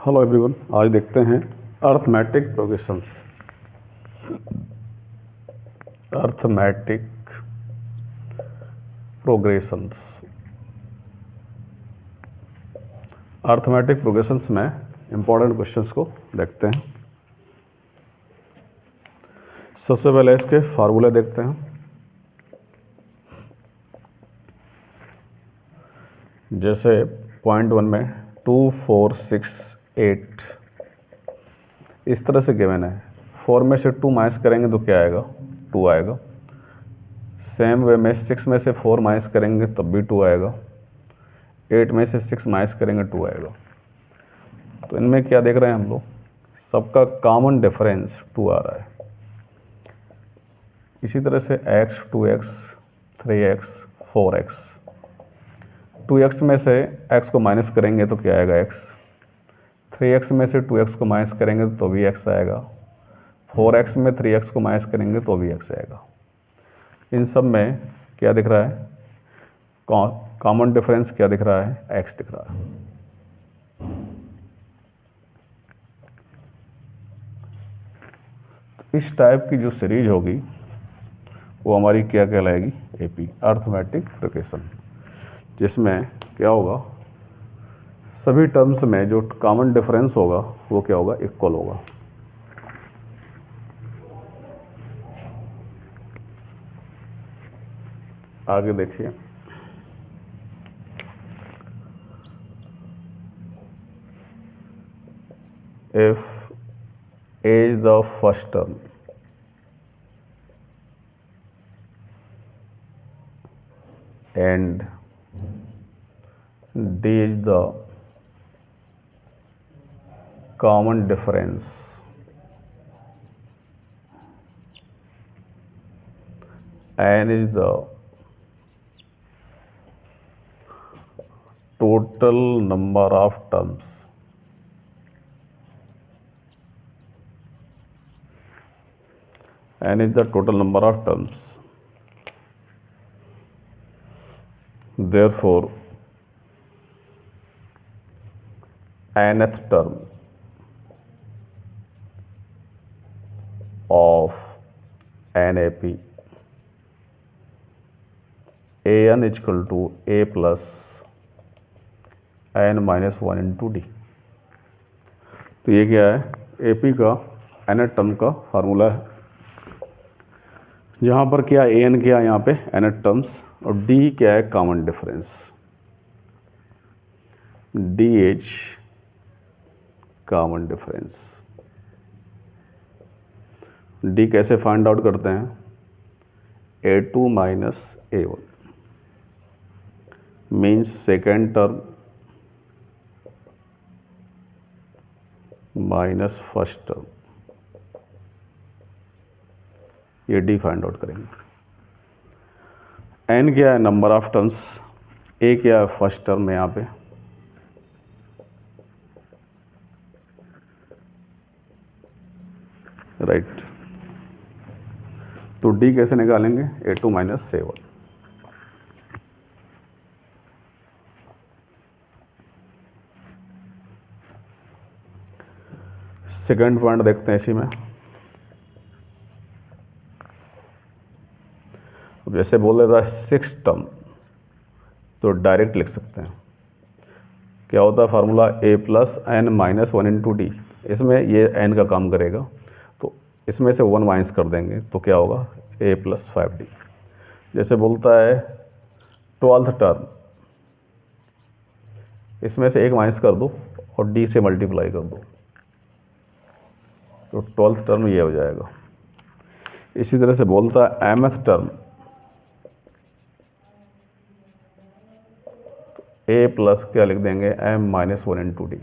Hello everyone, आज देखते हैं arithmetic progressions. Arithmetic progressions arithmetic progressions में इंपॉर्टेंट क्वेश्चंस को देखते हैं। सबसे पहले इसके फार्मूले देखते हैं। जैसे पॉइंट 1 में 2, 4, 6, 8 इस तरह से गिवन है। 4 में से 2 माइनस करेंगे तो क्या आएगा? 2 आएगा। सेम वे में 6 में से 4 माइनस करेंगे तब भी 2 आएगा। 8 में से 6 माइनस करेंगे 2 आएगा। तो इनमें क्या देख रहे हैं हम लोग? सबका कॉमन डिफरेंस 2 आ रहा है। इसी तरह से x, 2x, 3x, 4x। 2x में से x को माइनस करेंगे तो क्या आएगा? x। 3x में से 2x को माइनस करेंगे तो भी x आएगा। 4x में 3x को माइनस करेंगे तो भी x आएगा। इन सब में क्या दिख रहा है? कॉमन डिफरेंस क्या दिख रहा है? x दिख रहा है। इस टाइप की जो सीरीज होगी वो हमारी क्या कहलाएगी? एपी, अर्थमेटिक प्रोग्रेशन, जिसमें क्या होगा? सभी टर्म्स में जो कॉमन डिफरेंस होगा वो क्या होगा? इक्वल होगा। आगे देखिए, if a is the first term and d is the common difference n is the total number of terms n is the total number of terms, therefore nth term of NAP an is equal to a plus n minus 1 into d। तो ये क्या है? AP का nth term का formula है। यहाँ पर क्या an क्या है? यहाँ पे nth टर्म्स, और d क्या है? Common difference. d is common difference. d कैसे फाइंड आउट करते हैं? a2 minus a1 means second term minus first term, ये डी फाइंड आउट करेंगे। n क्या है? Number of terms. a क्या है? फर्स्ट टर्म है यहाँ पे। राइट। तो d कैसे निकालेंगे? a2 minus a1। Second point देखते हैं इसी में। अब जैसे बोल रहा है 6 टर्म, तो डायरेक्ट लिख सकते हैं। क्या होता है formula? a plus n minus 1 into d. इसमें ये n का काम करेगा, तो इसमें से 1 माइनस कर देंगे तो क्या होगा? a plus 5d। जैसे बोलता है 12th टर्म, इसमें से 1 माइनस कर दो और d से मल्टीप्लाई कर दो, तो 12th टर्म ये हो जाएगा। इसी तरह से बोलता है mth टर्म, a प्लस क्या लिख देंगे? m minus 1 into D.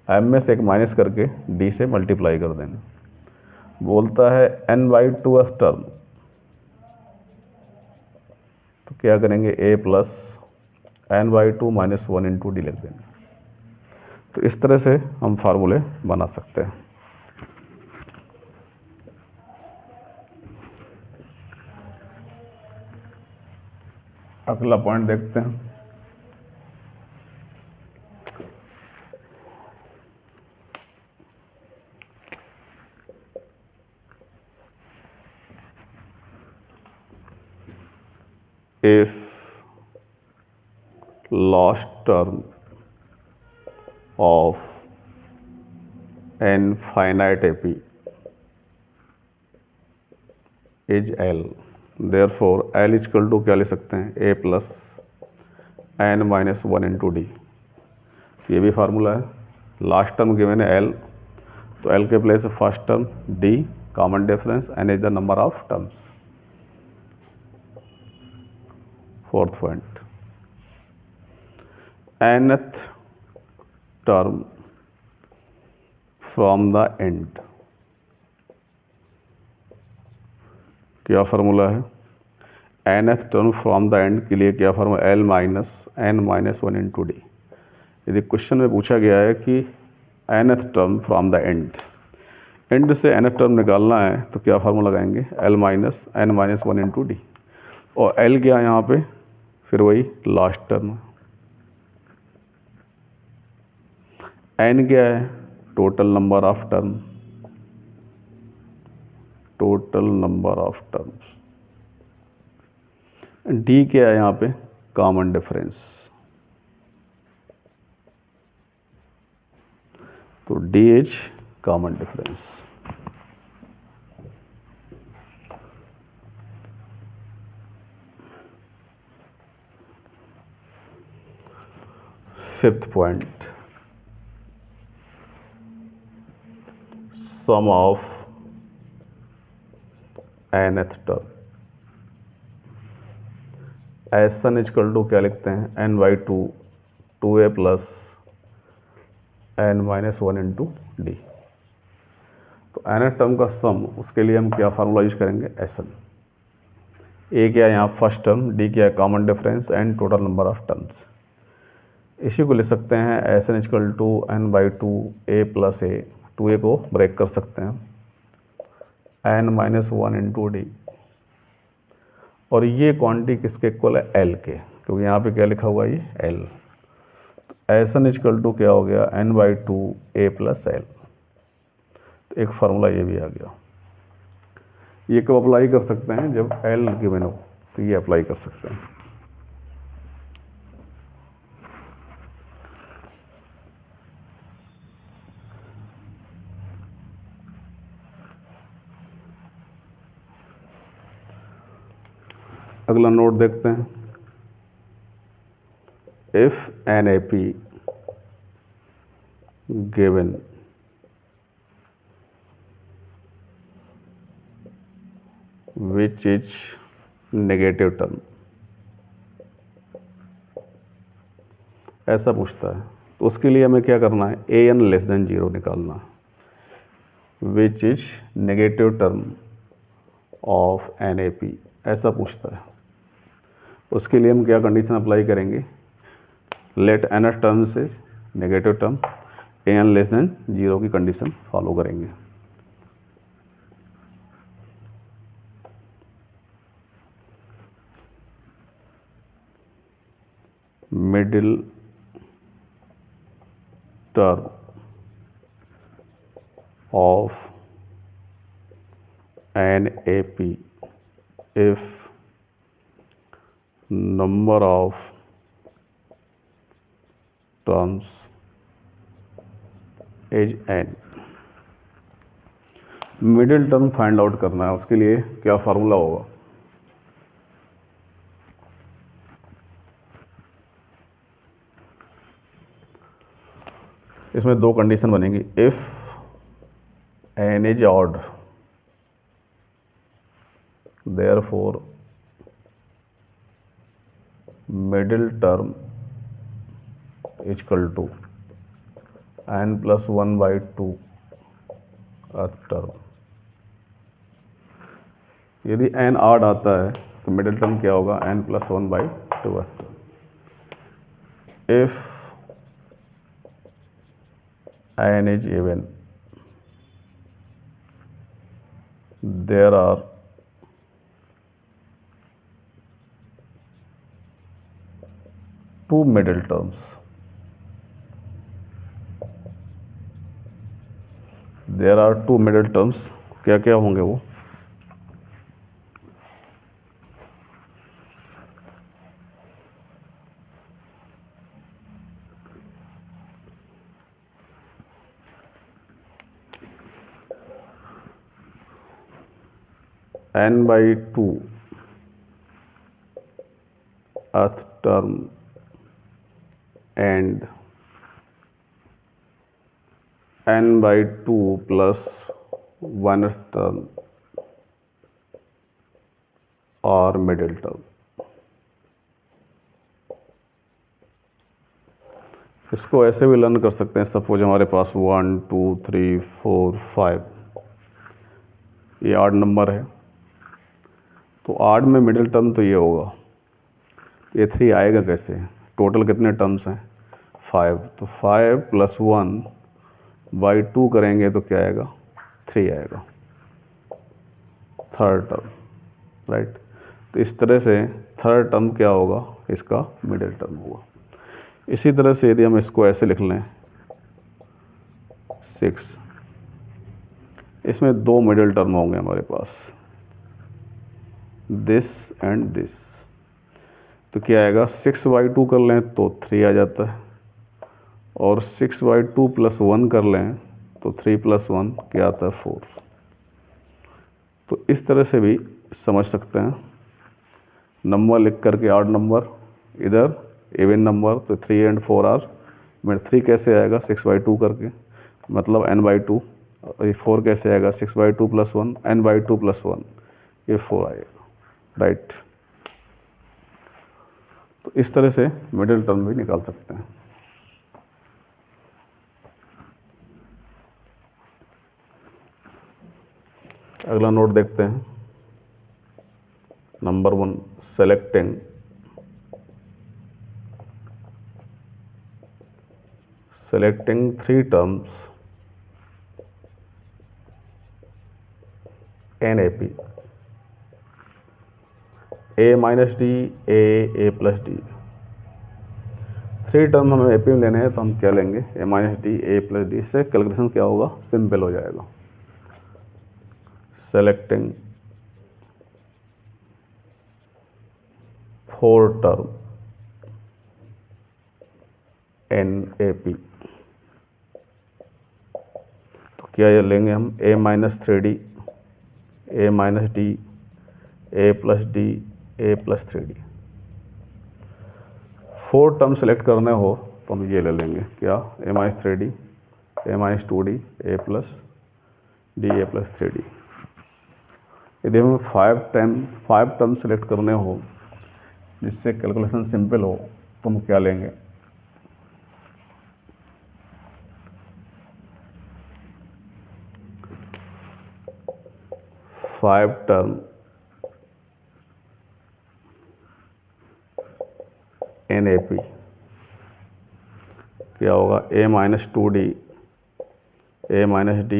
m में से 1 माइनस करके d से मल्टीप्लाई कर देंगे। बोलता है n/2th टर्म, तो क्या करेंगे? a plus n/2 minus 1 into D लिख देंगे। तो इस तरह से हम फार्मूले बना सकते हैं। अगला पॉइंट देखते हैं। if last term of n finite AP is L, therefore L is equal to क्या ले सकते हैं, A plus n minus 1 into d. ये भी फार्मूला है। लास्ट टर्म गिवन है L, तो L के place first term D common difference, n is the number of terms. Fourth point, nth term from the end. क्या formula है, nth term from the end के लिए क्या formula, L minus n minus 1 into d. यदि question में पूछा गया है कि nth term from the and से nth टर्म निकालना है तो क्या फार्मूला लगाएंगे, L minus n minus 1 into D. और L क्या है यहाँ पे, फिर वही लास्ट टर्म। n क्या है, total number of term, total number of terms. d क्या है यहाँ पे, कॉमन डिफरेंस। तो d is common difference. Fifth point, sum of nth term. Sn is equal to क्या लिखते हैं, n by 2a plus n minus 1 into d. तो nth term का सम, उसके लिए हम क्या फार्मूला यूज करेंगे, Sn। a क्या है यहाँ फर्स्ट टर्म, d क्या है common difference, and total number of terms. इसी को ले सकते हैं Sn is equal to n by 2a plus a, 2a को ब्रेक कर सकते हैं, n माइनस 1 इंटू डी। और ये क्वांटिटी किसके इक्वल है, L के, क्योंकि यहाँ पे क्या लिखा हुआ है, ये L। Sn इजकल टू क्या हो गया, n by 2a plus L। तो एक फार्मूला ये भी आ गया। ये कब अप्लाई कर सकते हैं, जब L गिवन हो, तो ये अप्लाई कर सकते हैं। अगला नोट देखते हैं, if an A P given which is negative term, ऐसा पूछता है, तो उसके लिए हमें क्या करना है, ए एन लेस देन 0 निकालना है। Which is negative term of an A P, ऐसा पूछता है। उसके लिए हम क्या कंडीशन अप्लाई करेंगे, लेट एन टर्म से negative term, a n less than 0 की कंडीशन फॉलो करेंगे। Middle term of an A P if number of terms is n। Middle term find out करना है, उसके लिए क्या फार्मूला होगा, इसमें दो कंडीशन बनेंगी, if n is odd therefore middle term is equal to n plus 1 by 2 earth term. यदि n ऑड आता है तो मिडिल टर्म क्या होगा, n plus 1 by 2 earth term. If n is even, there are two middle terms, there are two middle terms, क्या क्या होंगे वो, n/2 th term and n/2 plus 1th term और मिडिल टर्म। इसको ऐसे भी लर्न कर सकते हैं। सपोज हमारे पास 1 2 3 4 5 ये 8 नंबर है, तो 8 में मिडिल टर्म तो ये होगा, ये 3 आएगा कैसे? टोटल कितने टर्म्स हैं? 5, तो 5 + 1/2 करेंगे तो क्या आएगा? 3 आएगा, थर्ड टर्म, राइट। तो इस तरह से थर्ड टर्म क्या होगा? इसका मिडिल टर्म होगा। इसी तरह से यदि हम इसको ऐसे लिख लें 6, इसमें 2 मिडिल टर्म होंगे हमारे पास, दिस एंड दिस, तो क्या आएगा? 6/2 कर लें तो 3 आ जाता है, और 6/2 + 1 कर लें तो 3 + 1 क्या आता है? 4। तो इस तरह से भी समझ सकते हैं। नंबर लिख करके 8 नंबर, इधर इवन नंबर, तो 3 एंड 4 आर मिड। 3 कैसे आएगा? 6/2 करके, मतलब n/2। ये 4 कैसे आएगा? 6/2 + 1 n/2 + 1, ये 4 आएगा, राइट। तो इस तरह से मिडिल टर्म भी निकाल सकते हैं। अगला नोट देखते हैं। Number 1, selecting selecting 3 terms NAP, A minus D, A plus D। 3 term हमें AP में लेने हैं, तो हम क्या लेंगे? A minus D, A plus D। से कैलकुलेशन क्या होगा? सिंपल हो जाएगा। सेलेक्टिंग 4 टर्म NAP, तो क्या ये लेंगे हम? A minus 3D, A minus D, A plus D, A plus 3D। 4 term select करने हो तो हम ये ले लेंगे, क्या? A minus 3D, A minus 2D, A plus D, A plus 3D। यदि हमें 5 टर्म सेलेक्ट करने हो जिससे कैलकुलेशन सिंपल हो, तो हम क्या लेंगे? 5 टर्म NAP क्या होगा? A minus 2D, A minus D,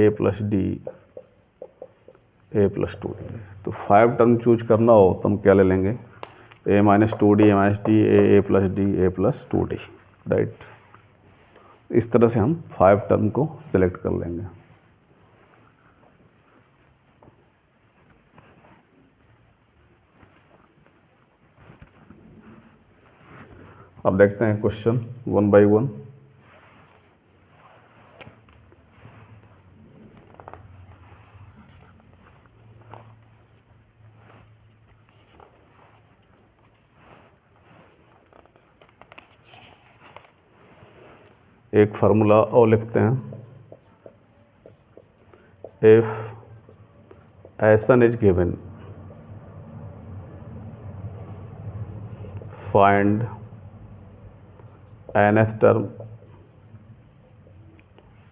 A plus D, A plus 2D। तो 5 टर्म चूज करना हो तो हम क्या ले लेंगे? A minus 2D, A minus D, A plus D, A plus 2D, right. इस तरह से हम 5 टर्म को सिलेक्ट कर लेंगे। अब देखते हैं क्वेश्चन 1 by 1। एक फार्मूला और लिखते हैं। If Sn is given, find nth term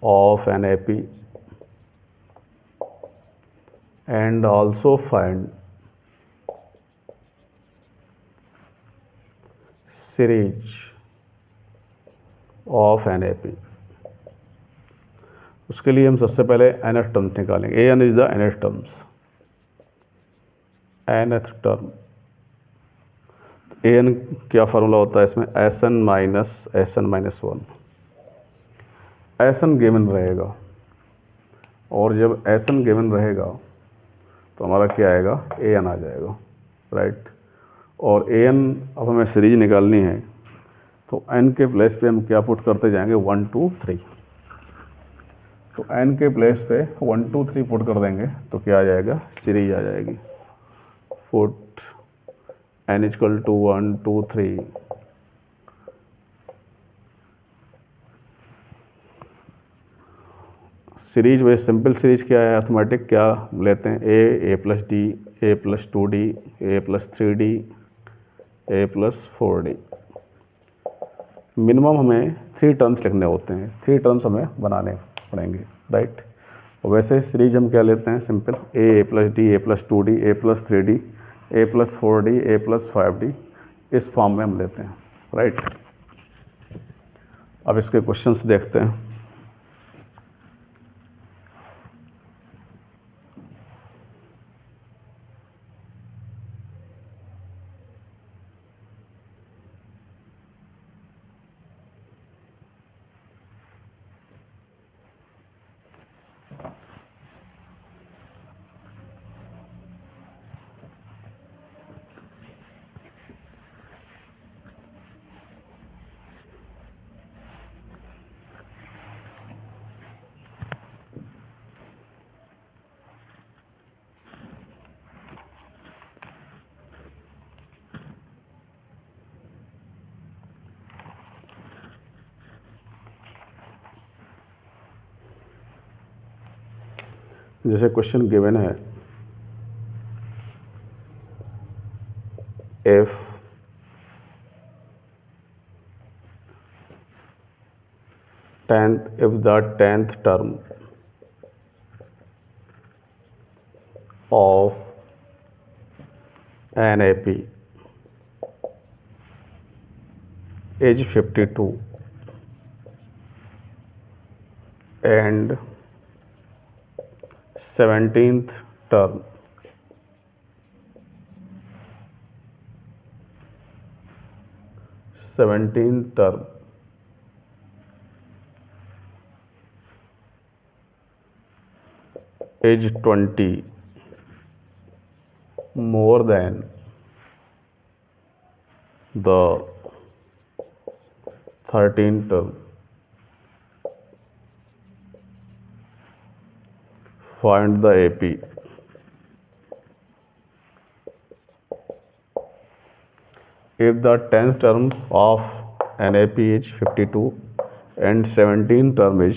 of NAP and also find series of NAP। उसके लिए हम सबसे पहले nth टर्म्स निकालेंगे। An is the nth terms, nth term. An क्या फार्मूला होता है इसमें? Sn minus Sn minus 1। Sn given रहेगा, और जब Sn गिवन रहेगा तो हमारा क्या आएगा? An आ जाएगा, राइट। और An अब हमें सीरीज निकालनी है, तो n के प्लेस पे हम क्या पुट करते जाएंगे? 1 2 3। तो n के प्लेस पे 1 2 3 पुट कर देंगे तो क्या आ जाएगा, सीरीज आ जाएगी। Put n equal to 1 2 3, series वे सिंपल सीरीज क्या है, अर्थमेटिक क्या लेते हैं, a plus d, a plus 2d, a plus 3d, a plus 4d। Minimum हमें 3 टर्म्स लिखने होते हैं, 3 टर्म्स हमें बनाने पड़ेंगे, राइट। और वैसे सीरीज हम क्या लेते हैं, simple A plus d, a plus 2d, a plus 3d, a plus 4d, A plus 5d, इस फॉर्म में हम लेते हैं, राइट। अब इसके क्वेश्चंस देखते हैं। जैसे क्वेश्चन गिवन है, if the 10th term of an AP is 52 and 17th term is 20 more than the 13th term, find the AP। If the 10th term of an AP is 52 and 17th term is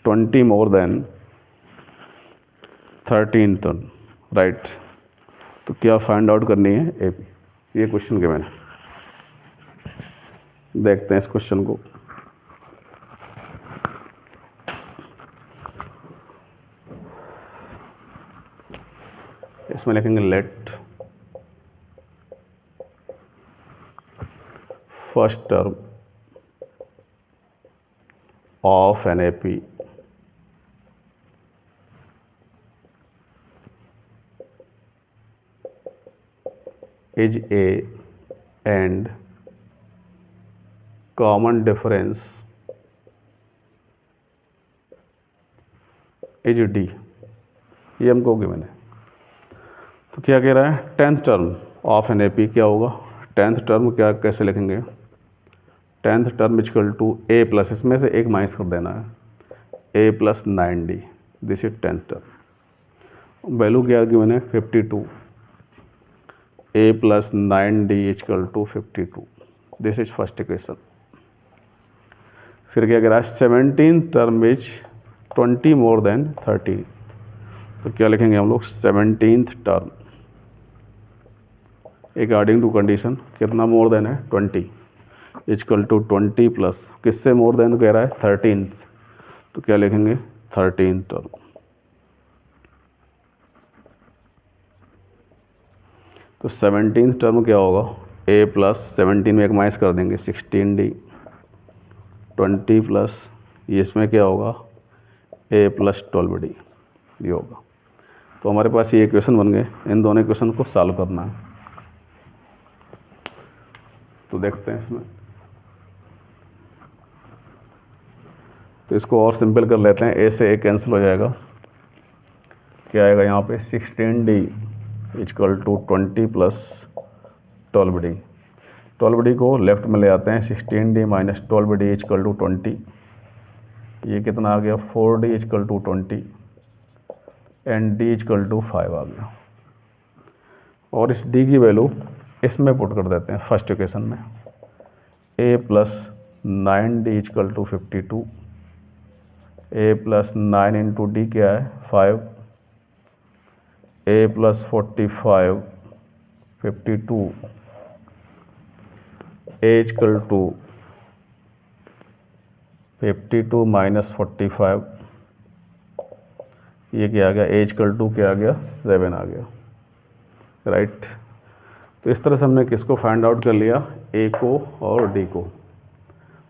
20 more than 13th term, right. तो क्या find out करनी है, AP। ये question given है, देखते हैं इस question को। इसमें लिखेंगे let first term of an AP is A and common difference is D। ये हमको गिवन है। तो क्या कह रहा है, 10th term of an AP क्या होगा, 10th टर्म क्या कैसे लिखेंगे, 10th term equal to A plus, इसमें से एक माइनस कर देना है, A plus 9D, this is 10th term. Value क्या गिवन है, 52, A plus 9D equal to 52, this is first equation. फिर क्या कह रहा है, 17th term is 20 more than 13, तो क्या लिखेंगे हम लोग, 17th term according to condition कितना मोर देन है, 20 इक्वल टू 20 प्लस किससे मोर देन कह रहा है, 13th, तो क्या लिखेंगे, 13th टर्म। तो 17th टर्म क्या होगा, A प्लस 17 में एक माइनस कर देंगे, 16D, 20 प्लस ये इसमें क्या होगा, A प्लस 12D, ये होगा। तो हमारे पास ये इक्वेशन बन गए, इन दोनों इक्वेशन को सॉल्व करना है। तो देखते हैं इसमें, तो इसको और सिंपल कर लेते हैं, A से A कैंसिल हो जाएगा, क्या आएगा यहाँ पे, 16D equal to 20 plus 12D, 12D को लेफ्ट में ले आते हैं, 16D minus 12D equal to 20, ये कितना आ गया 4d is equal to 20 and d is equal to 5 आ गया। और इस d की वैल्यू इसमें पुट कर देते हैं फर्स्ट इक्वेशन में, a plus 9d is equal to 52, a plus 9 into d क्या है 5, a plus 45 52, a is equal to 52 minus 45, ये क्या आ गया a इजकल टू क्या आ गया 7 आ गया, राइट। तो इस तरह से हमने किसको फाइंड आउट कर लिया, a को और d को।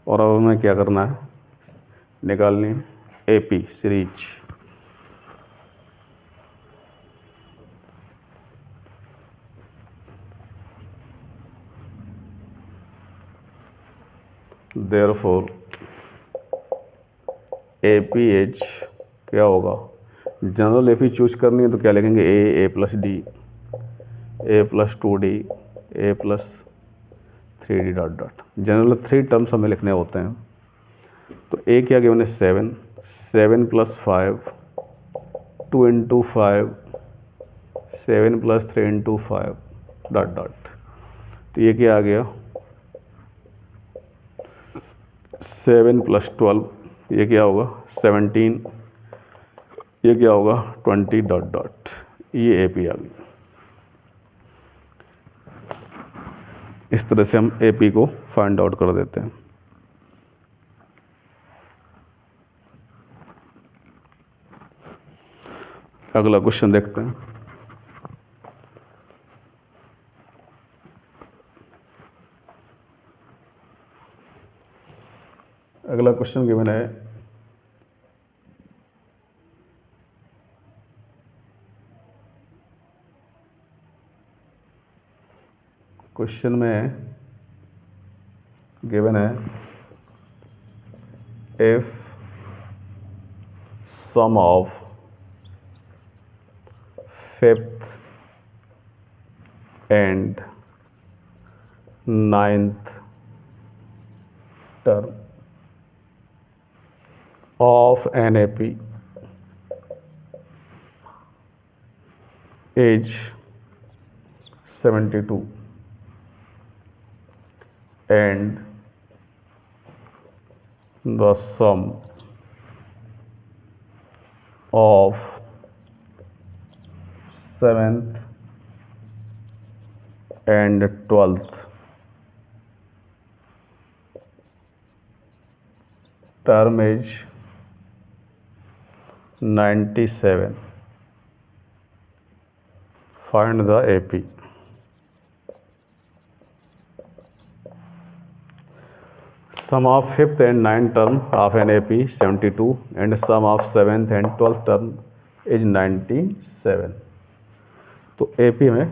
और अब हमें क्या करना है, निकालनी है AP series. Therefore AP as क्या होगा, जनरल AP चूज करनी है तो क्या लिखेंगे a plus D, a plus 2d, a plus 3d dot dot. General 3 terms हमें लिखने होते हैं। तो a क्या गिवन है 7, 7 plus 5, 2 into 5, 7 plus 3 into 5 dot dot. तो ये क्या आ गया 7 प्लस 12, ये क्या होगा 17, ये क्या होगा 20 डॉट डॉट। ये AP आ गई। इस तरह से हम AP को फाइंड आउट कर देते हैं। अगला क्वेश्चन देखते हैं। अगला क्वेश्चन गिवन है क्वेश्चन में गिवन है if sum of 5th and 9th term of an AP is 72 and the sum of 7th and 12th term is 97. Find the AP. Sum of 5th and 9th term of an AP 72 and sum of 7th and 12th term is 97. तो AP में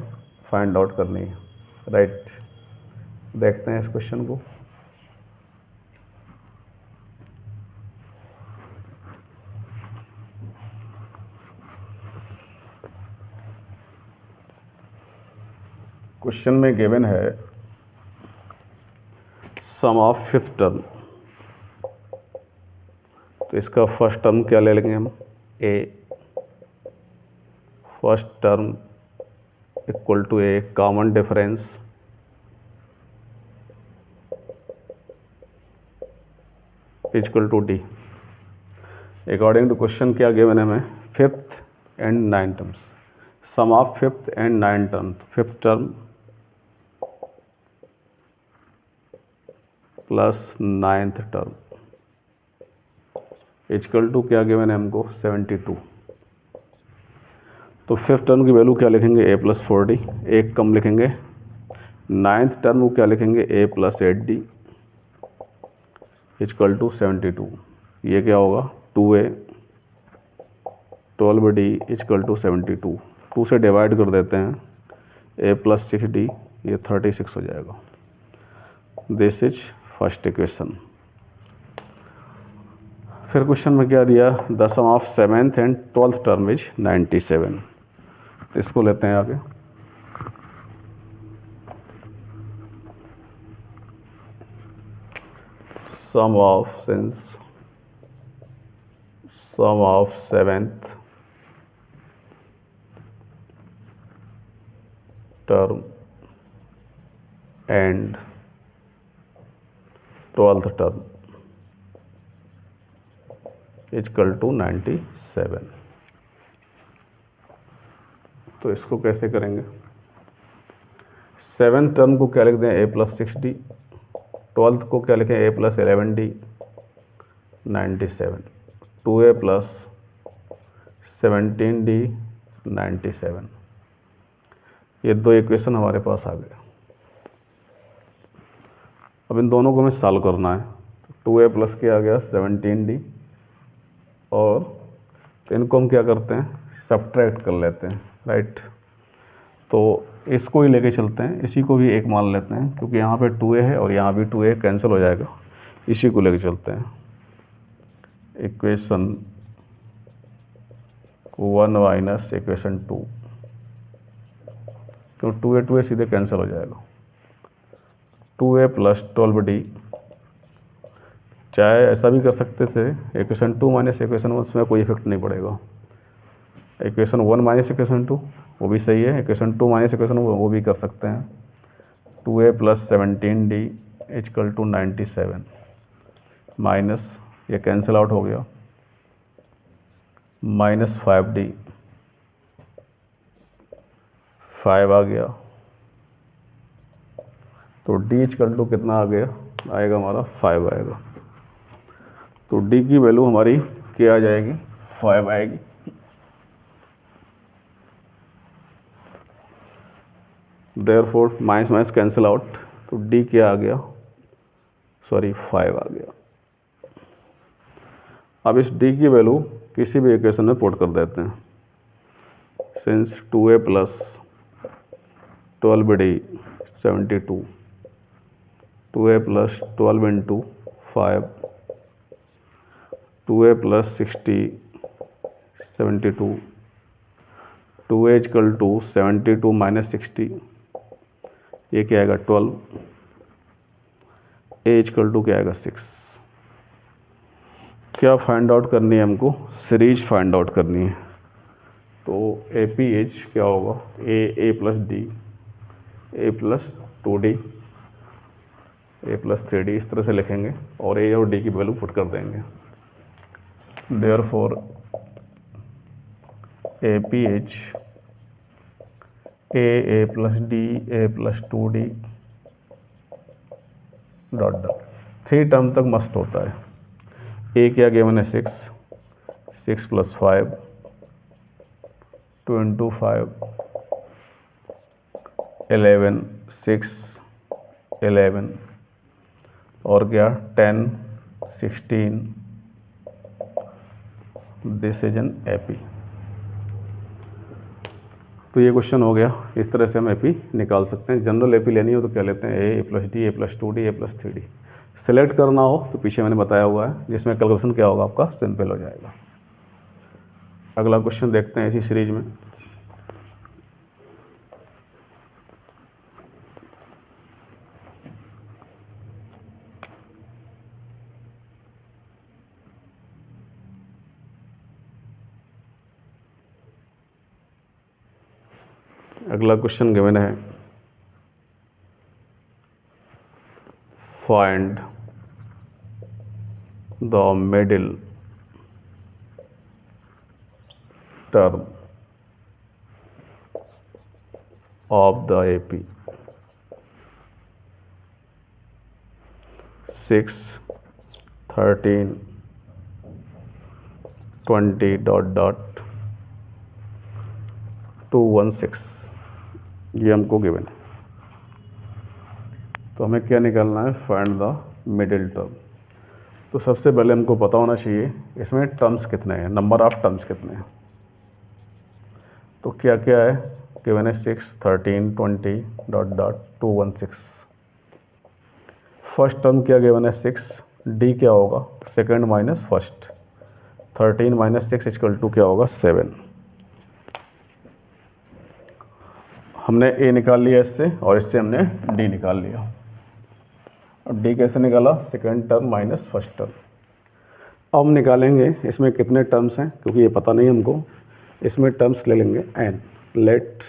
find out करनी है, right. देखते हैं इस question को। Question में given है सम ऑफ 5th टर्म। तो इसका फर्स्ट टर्म क्या ले लेंगे हम a, first term equal to a common difference equal to d। According to question क्या गिवन है हमें 5th and 9th terms, sum of 5th and 9th term. 5th term plus 9th term equal to क्या given है हमको 72। तो 5th term की value क्या लिखेंगे a प्लस 4d, एक कम लिखेंगे। 9th टर्म को क्या लिखेंगे a plus 8d equal to 72। ये क्या होगा 2a 12d इक्वल टू 72। 2 से डिवाइड कर देते हैं a प्लस 6d, ये 36 हो जाएगा। This is first equation. फिर क्वेश्चन में क्या दिया, the sum of 7th and 12th term is 97। इसको लेते हैं आगे। Sum of since sum of 7th term and 12th term equal to 97। तो इसको कैसे करेंगे? 7th टर्म को क्या लिख दें? a plus 6d। 12th को क्या लिखें? a plus 11d 97। 2a plus 17d 97। ये दो इक्वेशन हमारे पास आ गए। अब इन दोनों को हमें सॉल्व करना है। 2a प्लस क्या आ गया? 17d, और तो इनको हम क्या करते हैं? सब्ट्रैक्ट कर लेते हैं, राइट। तो इसको ही लेके चलते हैं, इसी को भी एक मान लेते हैं, क्योंकि यहाँ पे 2a है और यहाँ भी 2a कैंसिल हो जाएगा। इसी को लेके चलते हैं। इक्वेशन 1 माइनस इक्वेशन 2, क्यों 2a सीधे कैंसिल हो जाएगा। 2a प्लस 12d, चाहे ऐसा भी कर सकते थे, इक्वेशन 2 माइनस इक्वेशन 1, उसमें कोई इफेक्ट नहीं पड़ेगा। इक्वेशन 1 माइनस इक्वेशन 2 वो भी सही है, इक्वेशन 2 माइनस इक्वेशन वो भी कर सकते हैं। 2a plus 17d equal to 97 minus, ये कैंसिल आउट हो गया, माइनस 5d, 5 आ गया। तो d इक्वल टू कितना आ गया? आएगा हमारा 5 आएगा। तो d की वैल्यू हमारी क्या आ जाएगी? 5 आएगी। Therefore minus minus cancel out, तो d क्या आ गया? सॉरी 5 आ गया। अब इस d की वैल्यू किसी भी इक्वेशन में पुट कर देते हैं। Since 2a plus 12d 72, 2a plus 12 into 5, 2a plus 60 72, 2a equal to 72 minus 60, ये क्या आएगा? 12। a इक्वल टू क्या आएगा? 6। क्या फाइंड आउट करनी है हमको? सीरीज फाइंड आउट करनी है। तो APH क्या होगा? a plus d, a plus 2d, a plus 3d, इस तरह से लिखेंगे और a और d की वैल्यू पुट कर देंगे। Therefore APH a plus d, a plus 2d dot dot 3 term तक मस्ट होता है। a क्या गिवन है? 6, 6 प्लस 5, 2 इंटू 5 11, 6 11, और क्या 10 16, दिस इज एन AP। तो ये क्वेश्चन हो गया। इस तरह से हम AP निकाल सकते हैं। जनरल AP लेनी हो तो क्या लेते हैं? a plus d, a plus 2d, a plus 3d। Select करना हो तो पीछे मैंने बताया हुआ है, जिसमें कैलकुलेशन क्या होगा आपका? सिंपल हो जाएगा। अगला क्वेश्चन देखते हैं इसी सीरीज में। अगला क्वेश्चन गिवन है, find the middle term of the AP। 6 13 20 dot dot 216, ये हमको गिवन है। तो हमें क्या निकालना है? Find the middle term. तो सबसे पहले हमको पता होना चाहिए इसमें टर्म्स कितने हैं, नंबर ऑफ टर्म्स कितने हैं। तो क्या क्या है? गिवन है 6 13 20 डॉट डॉट 216। फर्स्ट टर्म क्या गिवन है? 6, d क्या होगा? Second minus first, 13 minus 6 equal to क्या होगा? 7। हमने a निकाल लिया इससे, और इससे हमने d निकाल लिया। अब d कैसे निकाला? Second term minus first term. अब हम निकालेंगे इसमें कितने टर्म्स हैं, क्योंकि ये पता नहीं हमको। इसमें टर्म्स ले लेंगे n, let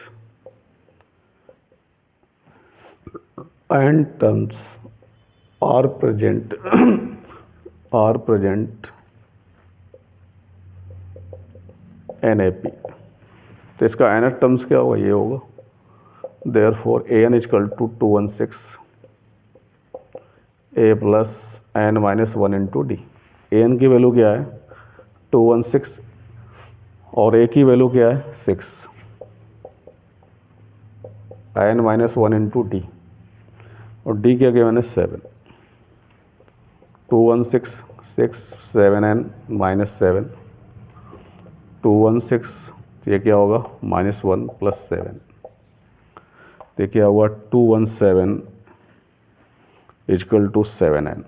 n terms are present NAP। तो इसका nth टर्म्स क्या होगा, ये होगा। Therefore an equal to 216 a plus n minus 1 into d. an की वैल्यू क्या है 216 और a की वैल्यू क्या है 6, n माइनस 1 इंटू डी, और डी क्या गिवन है 7। 216 6 7n माइनस 7, 216 ये क्या होगा -1 प्लस 7, ये क्या हुआ 217 equal to 7n।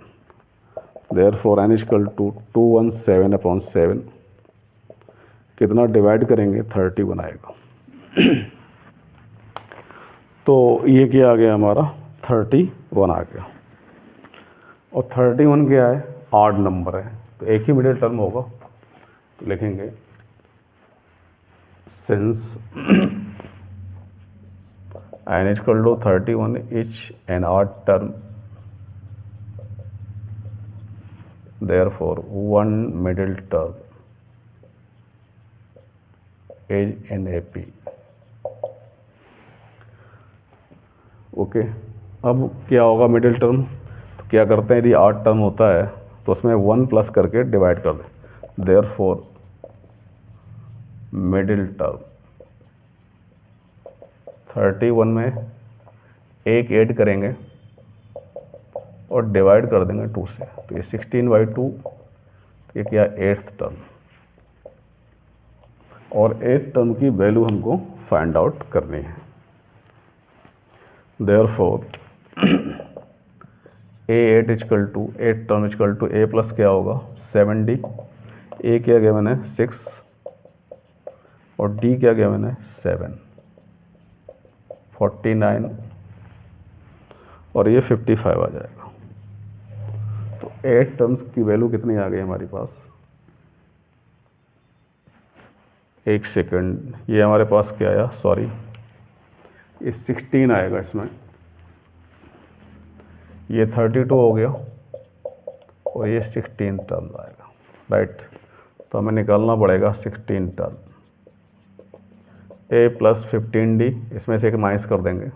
Therefore n equal to 217 upon 7, कितना डिवाइड करेंगे 31 आएगा। तो ये क्या आ गया हमारा 31 आ गया, और 31 क्या है ऑड नंबर है, तो एक ही मिडिल टर्म होगा। तो लिखेंगे since n equal to 31 is an odd term, therefore one middle term is NAP। Okay, अब क्या होगा मिडिल टर्म, तो क्या करते हैं यदि ऑड टर्म होता है तो उसमें 1 प्लस करके डिवाइड कर दें। therefore मिडिल टर्म 31 में एक ऐड करेंगे और डिवाइड कर देंगे 2 से, तो ये 16/2, ये क्या 8th टर्म, और 8th टर्म की वैल्यू हमको फाइंड आउट करनी है। Therefore A8 equal to 8 term equal to A plus क्या होगा 7D, A क्या गिवन है 6 और D क्या गिवन है 7, 49 और ये 55 आ जाएगा। तो 8 टर्म्स की वैल्यू कितनी आ गई हमारे पास, एक सेकंड, ये हमारे पास क्या आया, सॉरी ये 16 आएगा इसमें, ये 32 हो गया और ये 16 टर्म आएगा, राइट। तो हमें निकालना पड़ेगा 16 टर्म। A प्लस 15D, इसमें से एक माइनस कर देंगे।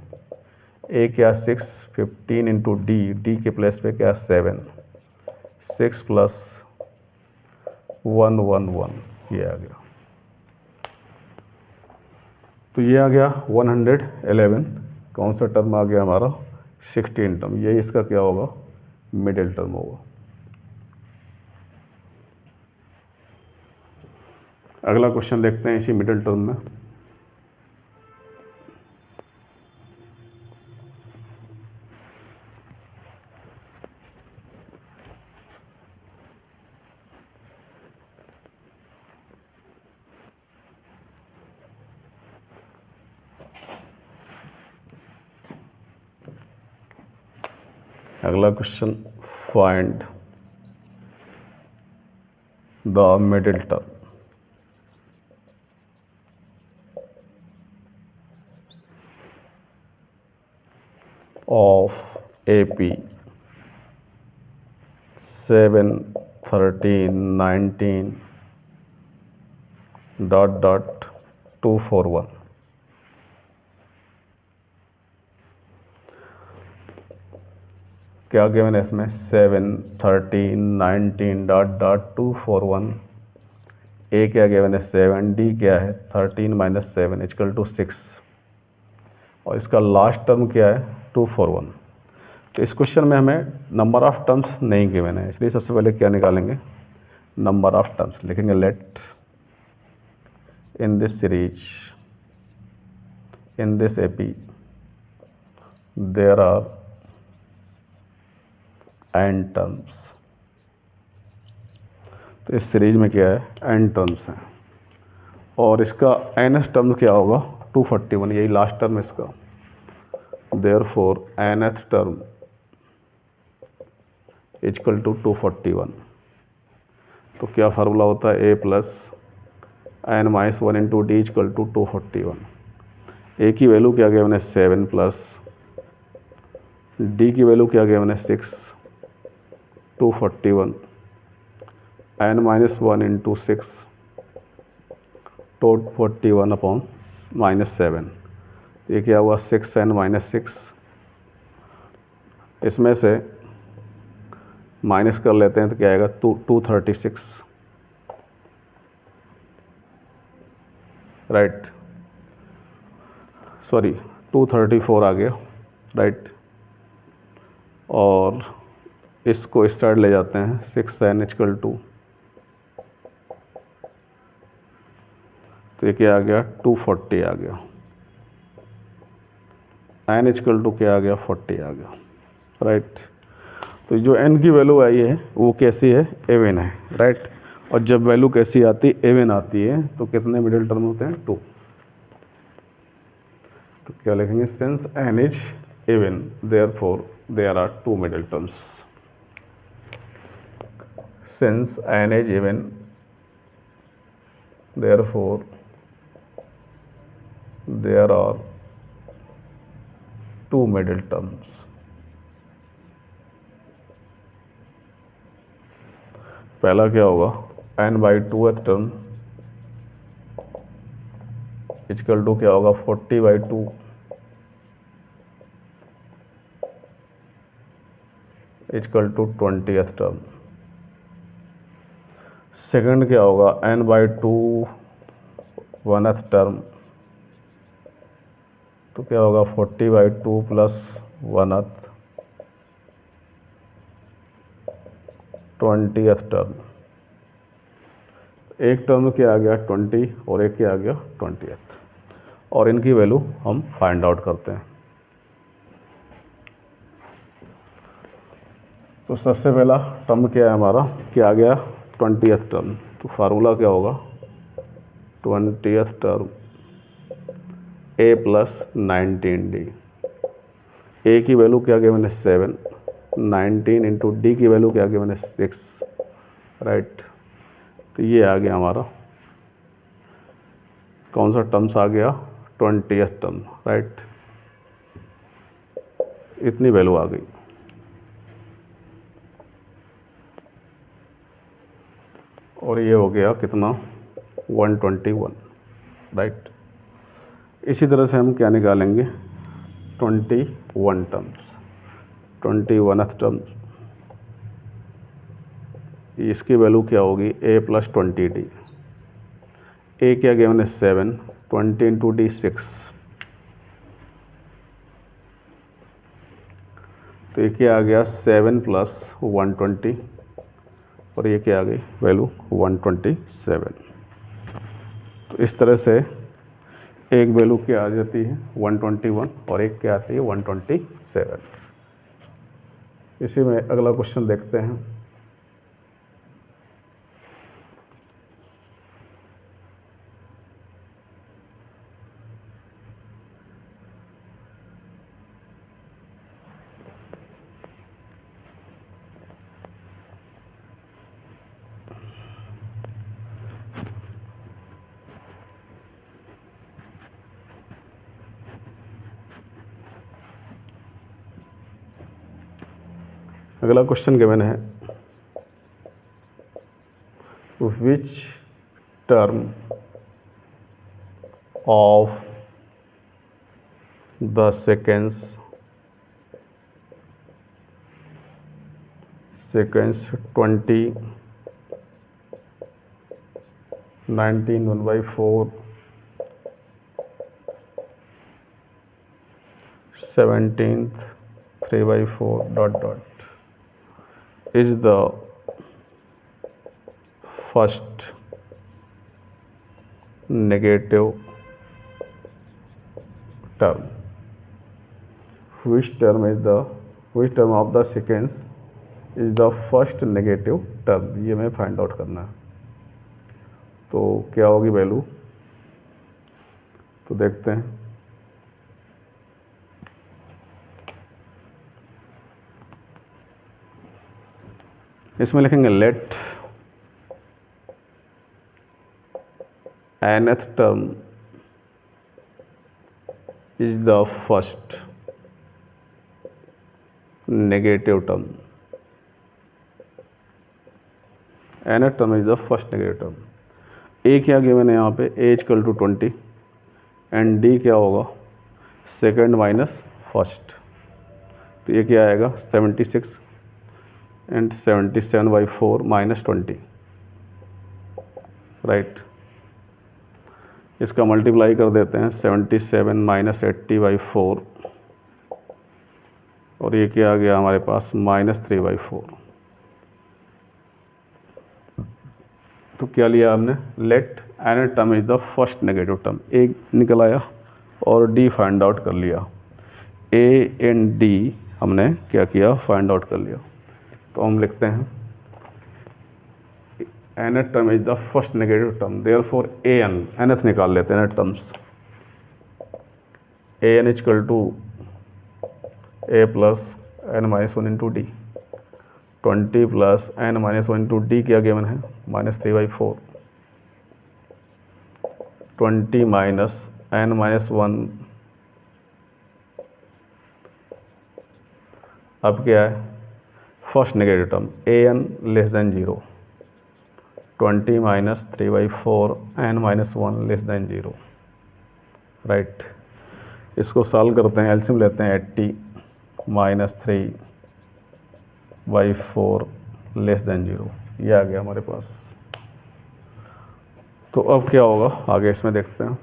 A क्या 6, 15 इंटू डी, डी के प्लेस पे क्या 7, 6 प्लस 1 1 1, ये आ गया। तो ये आ गया 111। कौन सा टर्म आ गया हमारा 16 टर्म, ये इसका क्या होगा मिडिल टर्म होगा। अगला क्वेश्चन देखते हैं इसी मिडिल टर्म में। अगला question, find the middle term of AP 7 13 19 dot dot 241। क्या गिवन है इसमें 7 13 19 डॉट डॉट 241। ए क्या गिवन है 7, डी क्या है 13 माइनस 7 इक्वल टू 6, और इसका लास्ट टर्म क्या है 241। तो इस क्वेश्चन में हमें नंबर ऑफ टर्म्स नहीं गिवन है, इसलिए सबसे पहले क्या निकालेंगे नंबर ऑफ टर्म्स। लिखेंगे let in this series in this AP there are n terms. तो इस सीरीज में क्या है n टर्म्स हैं, और इसका nth टर्म क्या होगा 241, यही लास्ट टर्म इसका। Therefore nth term equal to 241। तो क्या फार्मूला होता है, a plus n minus 1 into d equal to 241। A की वैल्यू क्या गया मैंने 7 प्लस डी की वैल्यू क्या गया मैंने 6, 241 n माइनस 1 इंटू 6 241 अपॉन -7। ये क्या हुआ 6n माइनस 6, इसमें से माइनस कर लेते हैं तो क्या आएगा 236, राइट, सॉरी 234 आ गया, राइट। और इसको इस साइड ले जाते हैं 6n इक्वल टू, तो ये क्या आ गया 240 आ गया, n इक्वल टू क्या आ गया 40 आ गया, राइट। तो जो n की वैल्यू आई है वो कैसी है, एवन है, राइट। और जब वैल्यू कैसी आती है, एवन आती है, तो कितने मिडिल टर्म होते हैं, 2। तो क्या लिखेंगे, since n is even therefore there are 2 middle terms। since n is even therefore there are 2 middle terms। पहला क्या होगा, n by 2th term equal to क्या होगा 40 by 2 equal to 20th term. Second क्या होगा, n बाई 2 1th टर्म, तो क्या होगा 40 by 2 plus 1th 20th term. एक टर्म क्या आ गया 20 और एक क्या आ गया 20th, और इनकी वैल्यू हम फाइंड आउट करते हैं। तो सबसे पहला टर्म क्या है हमारा, क्या आ गया 20th टर्म। तो फार्मूला क्या होगा 20th term a plus 19d। ए की वैल्यू क्या गया मैंने 7, 19 इंटू डी की वैल्यू क्या गया मैंने 6, राइट। तो ये आ गया हमारा कौन सा टर्म्स आ गया 20th टर्म, राइट। इतनी वैल्यू आ गई। और ये हो गया कितना 121, राइट। इसी तरह से हम क्या निकालेंगे 21 टर्म्स, 21th टर्म्स, इसकी वैल्यू क्या होगी a प्लस 20d। ए क्या गया मैंने 7, 20 इंटू डी 6, तो ये क्या आ गया 7 प्लस 120, और ये क्या आ गई वैल्यू 127। तो इस तरह से एक वैल्यू क्या आ जाती है 121 और एक क्या आती है 127। इसी में अगला क्वेश्चन देखते हैं। अगला क्वेश्चन गिवन है, which term of the sequence 20 19 1/4 17th 3/4 dot dot is the first negative term। which term of the sequence is the first negative term, ये हमें फाइंड आउट करना है। तो क्या होगी वैल्यू, तो देखते हैं। इसमें लिखेंगे late nth term is the first negative term. nth term is the first negative term. a क्या गिवन है यहाँ पे, a equal to 20 and d क्या होगा, सेकेंड माइनस फर्स्ट, तो ये क्या आएगा 76 एंड 77/4 माइनस 20, राइट। इसका मल्टीप्लाई कर देते हैं, 77 माइनस 80/4 और ये क्या आ गया हमारे पास -3/4। तो क्या लिया हमने, let n term is the first negative term, a निकल आया और डी फाइंड आउट कर लिया। ए एंड डी हमने क्या किया, फाइंड आउट कर लिया। तो हम लिखते हैं n term is the first negative term, therefore a n, nth निकाल लेते हैं terms. A n equal to a plus n minus 1 into d, 20 plus n minus 1 into d क्या गिवन है, -3/4, 20 माइनस एन माइनस 1, अब क्या है first negative term, a n less than 0, 20 minus 3/4 n minus 1 less than 0, right. इसको solve करते हैं, LCM लेते हैं, 80 माइनस 3/4 लेस देन 0, ये आ गया हमारे पास। तो अब क्या होगा आगे इसमें देखते हैं।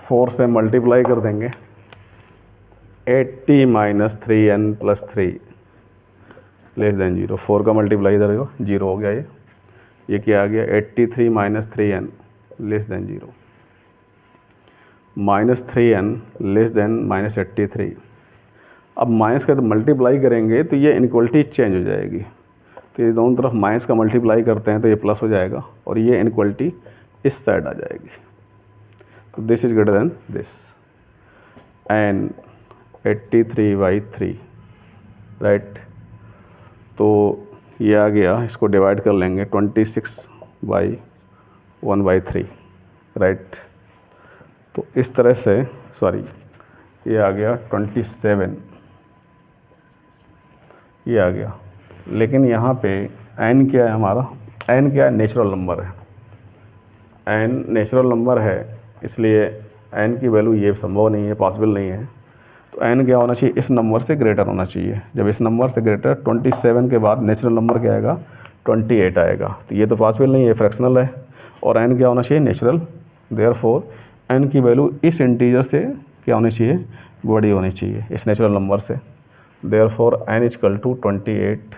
फोर से मल्टीप्लाई कर देंगे, 80 minus 3n plus 3 less than 0, 4 का मल्टीप्लाई इधर हो 0 हो गया, ये क्या आ गया 83 minus 3n less than 0, -3n less than -83। अब माइनस का तो मल्टीप्लाई करेंगे तो ये इनक्वलिटी चेंज हो जाएगी, तो ये दोनों तरफ माइनस का मल्टीप्लाई करते हैं तो ये प्लस हो जाएगा और ये इनक्वलिटी इस साइड आ जाएगी। तो this is greater than this, and 83/3, right. तो ये आ गया, इसको डिवाइड कर लेंगे 26/1/3, राइट। तो इस तरह से, सॉरी ये आ गया 27, ये आ गया। लेकिन यहाँ पे n क्या है हमारा, n क्या है, नेचुरल नंबर है, n नेचुरल नंबर है, इसलिए n की वैल्यू ये संभव नहीं है, पॉसिबल नहीं है। तो n क्या होना चाहिए, इस नंबर से ग्रेटर होना चाहिए। जब इस नंबर से ग्रेटर, 27 के बाद नेचुरल नंबर क्या आएगा, 28 आएगा, तो ये तो पॉसिबल नहीं है, फ्रैक्शनल है। और n क्या होना चाहिए, नेचुरल, देयरफॉर n की वैल्यू इस इंटीजर से क्या होनी चाहिए, बड़ी होनी चाहिए, इस नेचुरल नंबर से। Therefore n equal to 28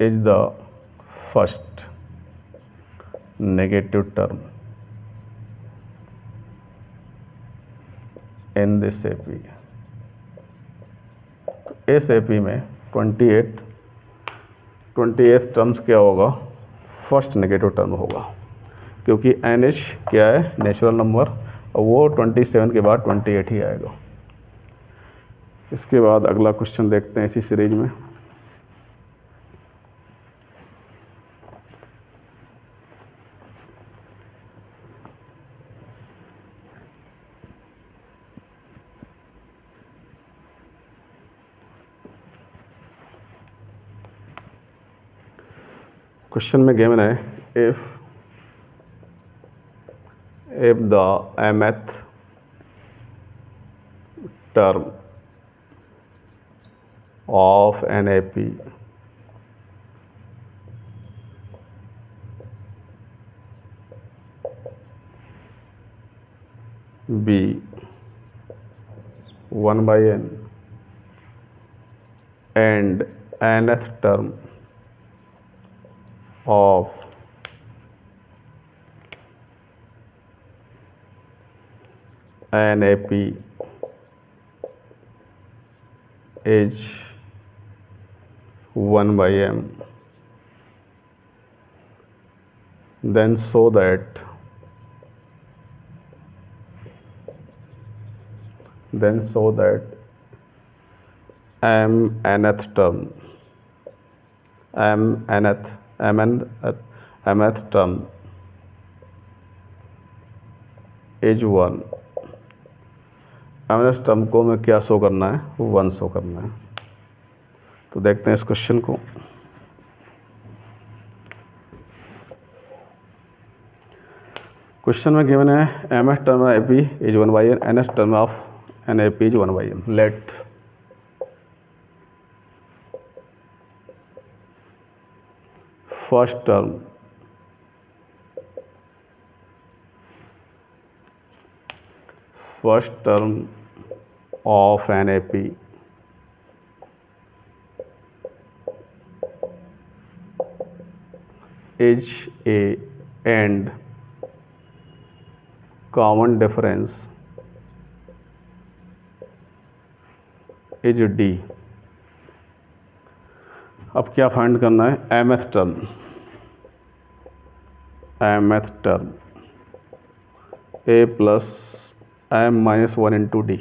is the first negative term in this AP. तो इस एपी में 28 टर्म्स क्या होगा, फर्स्ट नेगेटिव टर्म होगा, क्योंकि NH क्या है, नेचुरल नंबर, और वो 27 के बाद 28 ही आएगा। इसके बाद अगला क्वेश्चन देखते हैं इसी सीरीज में। क्वेश्चन में गिवन है, if the mth term of an AP be 1/n and nth term of an AP is 1/m, then show that m nth term, mth term is 1। mth term को मैं क्या show करना है, 1 show करना है। तो देखते हैं इस क्वेश्चन को। क्वेश्चन में गिवन है mth term of AP is 1/n, nth term of NAP is 1/m। Late first term of NAP is A and common difference is D। अब क्या फाइंड करना है, mth term A plus m minus 1 into D.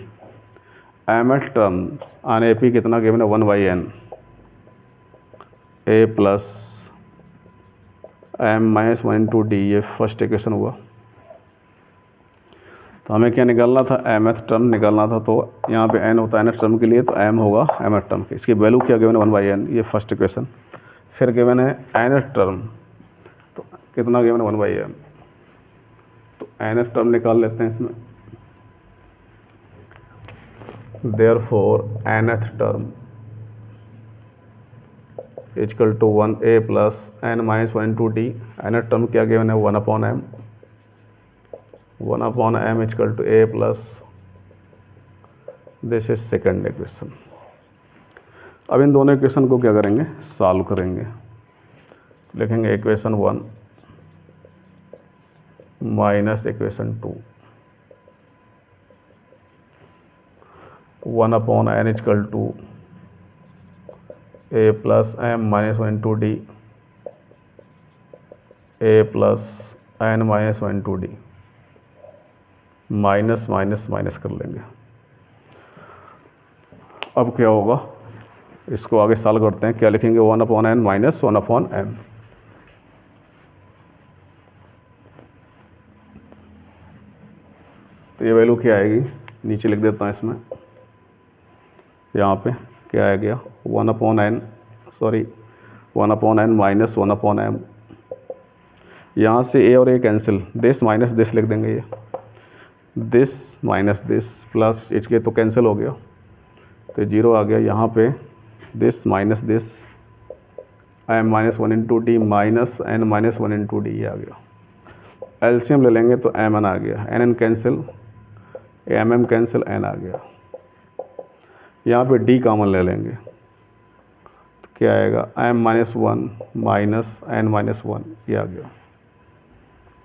mth term on AP कितना given है, 1/n, A plus m minus 1 into d. ये first equation हुआ। तो हमें क्या निकालना था, mth टर्म निकालना था। तो यहाँ पे n होता है nth टर्म के लिए, तो m होगा mth टर्म की। इसकी वैल्यू क्या गिवन है, 1/n, ये फर्स्ट इक्वेशन। फिर गिवन है nth टर्म, तो कितना गिवन है, 1/m। तो nth टर्म निकाल लेते हैं इसमें। Therefore nth term equal to 1a plus n minus 1 into d. nth term क्या गिवन है, 1/m, 1/m equal to a plus, this is second equation. अब इन दोनों इक्वेशन को क्या करेंगे, सॉल्व करेंगे। लिखेंगे equation 1 minus equation 2, 1/n equal to a plus m minus 1 into d, a plus n minus 1 into d. Minus minus minus कर लेंगे। अब क्या होगा, इसको आगे सॉल्व करते हैं। क्या लिखेंगे, 1/n माइनस 1/m। तो ये वैल्यू क्या आएगी, नीचे लिख देता हूँ इसमें। यहाँ पे क्या आ गया, 1/n माइनस 1/m। यहाँ से a और a cancel, this minus this लिख देंगे। ये दिस माइनस दिस प्लस इसके तो कैंसिल हो गया, तो 0 आ गया। यहाँ पे this minus this, m minus 1 into d minus n minus 1 into d, ये आ गया। एलसीएम ले लेंगे तो mn आ गया, nn cancel, mm cancel, n आ गया। यहाँ पे d कॉमन ले लेंगे तो क्या आएगा, m minus 1 minus n minus 1, ये आ गया।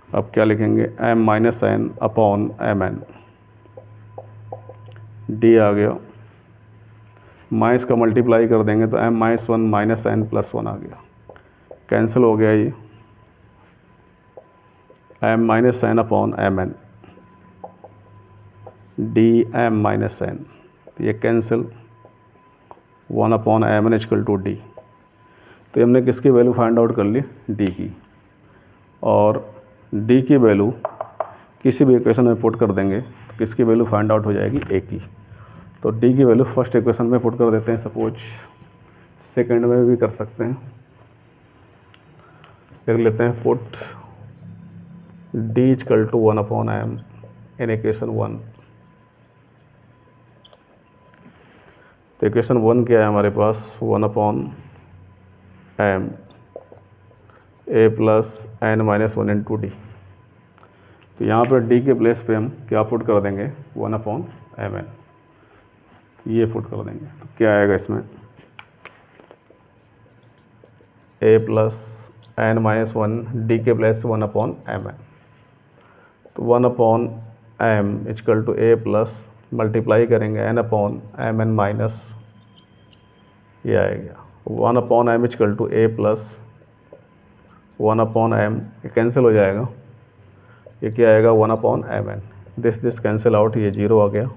अब क्या लिखेंगे, m minus n upon mn, d आ गया। माइनस का मल्टीप्लाई कर देंगे तो m minus 1 minus n plus 1 आ गया। कैंसिल हो गया ये, m minus n upon mn, d m minus n, ये cancel, 1/mn equal to d. तो हमने किसकी वैल्यू फाइंड आउट कर ली, डी की। और डी की वैल्यू किसी भी इक्वेशन में पुट कर देंगे तो किसकी वैल्यू फाइंड आउट हो जाएगी, ए की। तो डी की वैल्यू फर्स्ट इक्वेशन में पुट कर देते हैं, सपोज सेकंड में भी कर सकते हैं। लिख लेते हैं, put d equal to 1/m in equation 1। तो इक्वेशन 1 क्या है हमारे पास, 1/m a plus n minus 1 into d. तो यहाँ पर डी के प्लेस पे हम क्या पुट कर देंगे, 1/mn, ये पुट कर देंगे। तो क्या आएगा इसमें, a plus n minus 1, d के प्लेस 1/mn। तो 1/m equal to a plus, multiply करेंगे n/mn माइनस, ये आएगा 1/m equal to a plus 1/m, ये कैंसिल हो जाएगा। ये क्या आएगा, 1/mn, दिस कैंसिल आउट, ये 0 आ गया।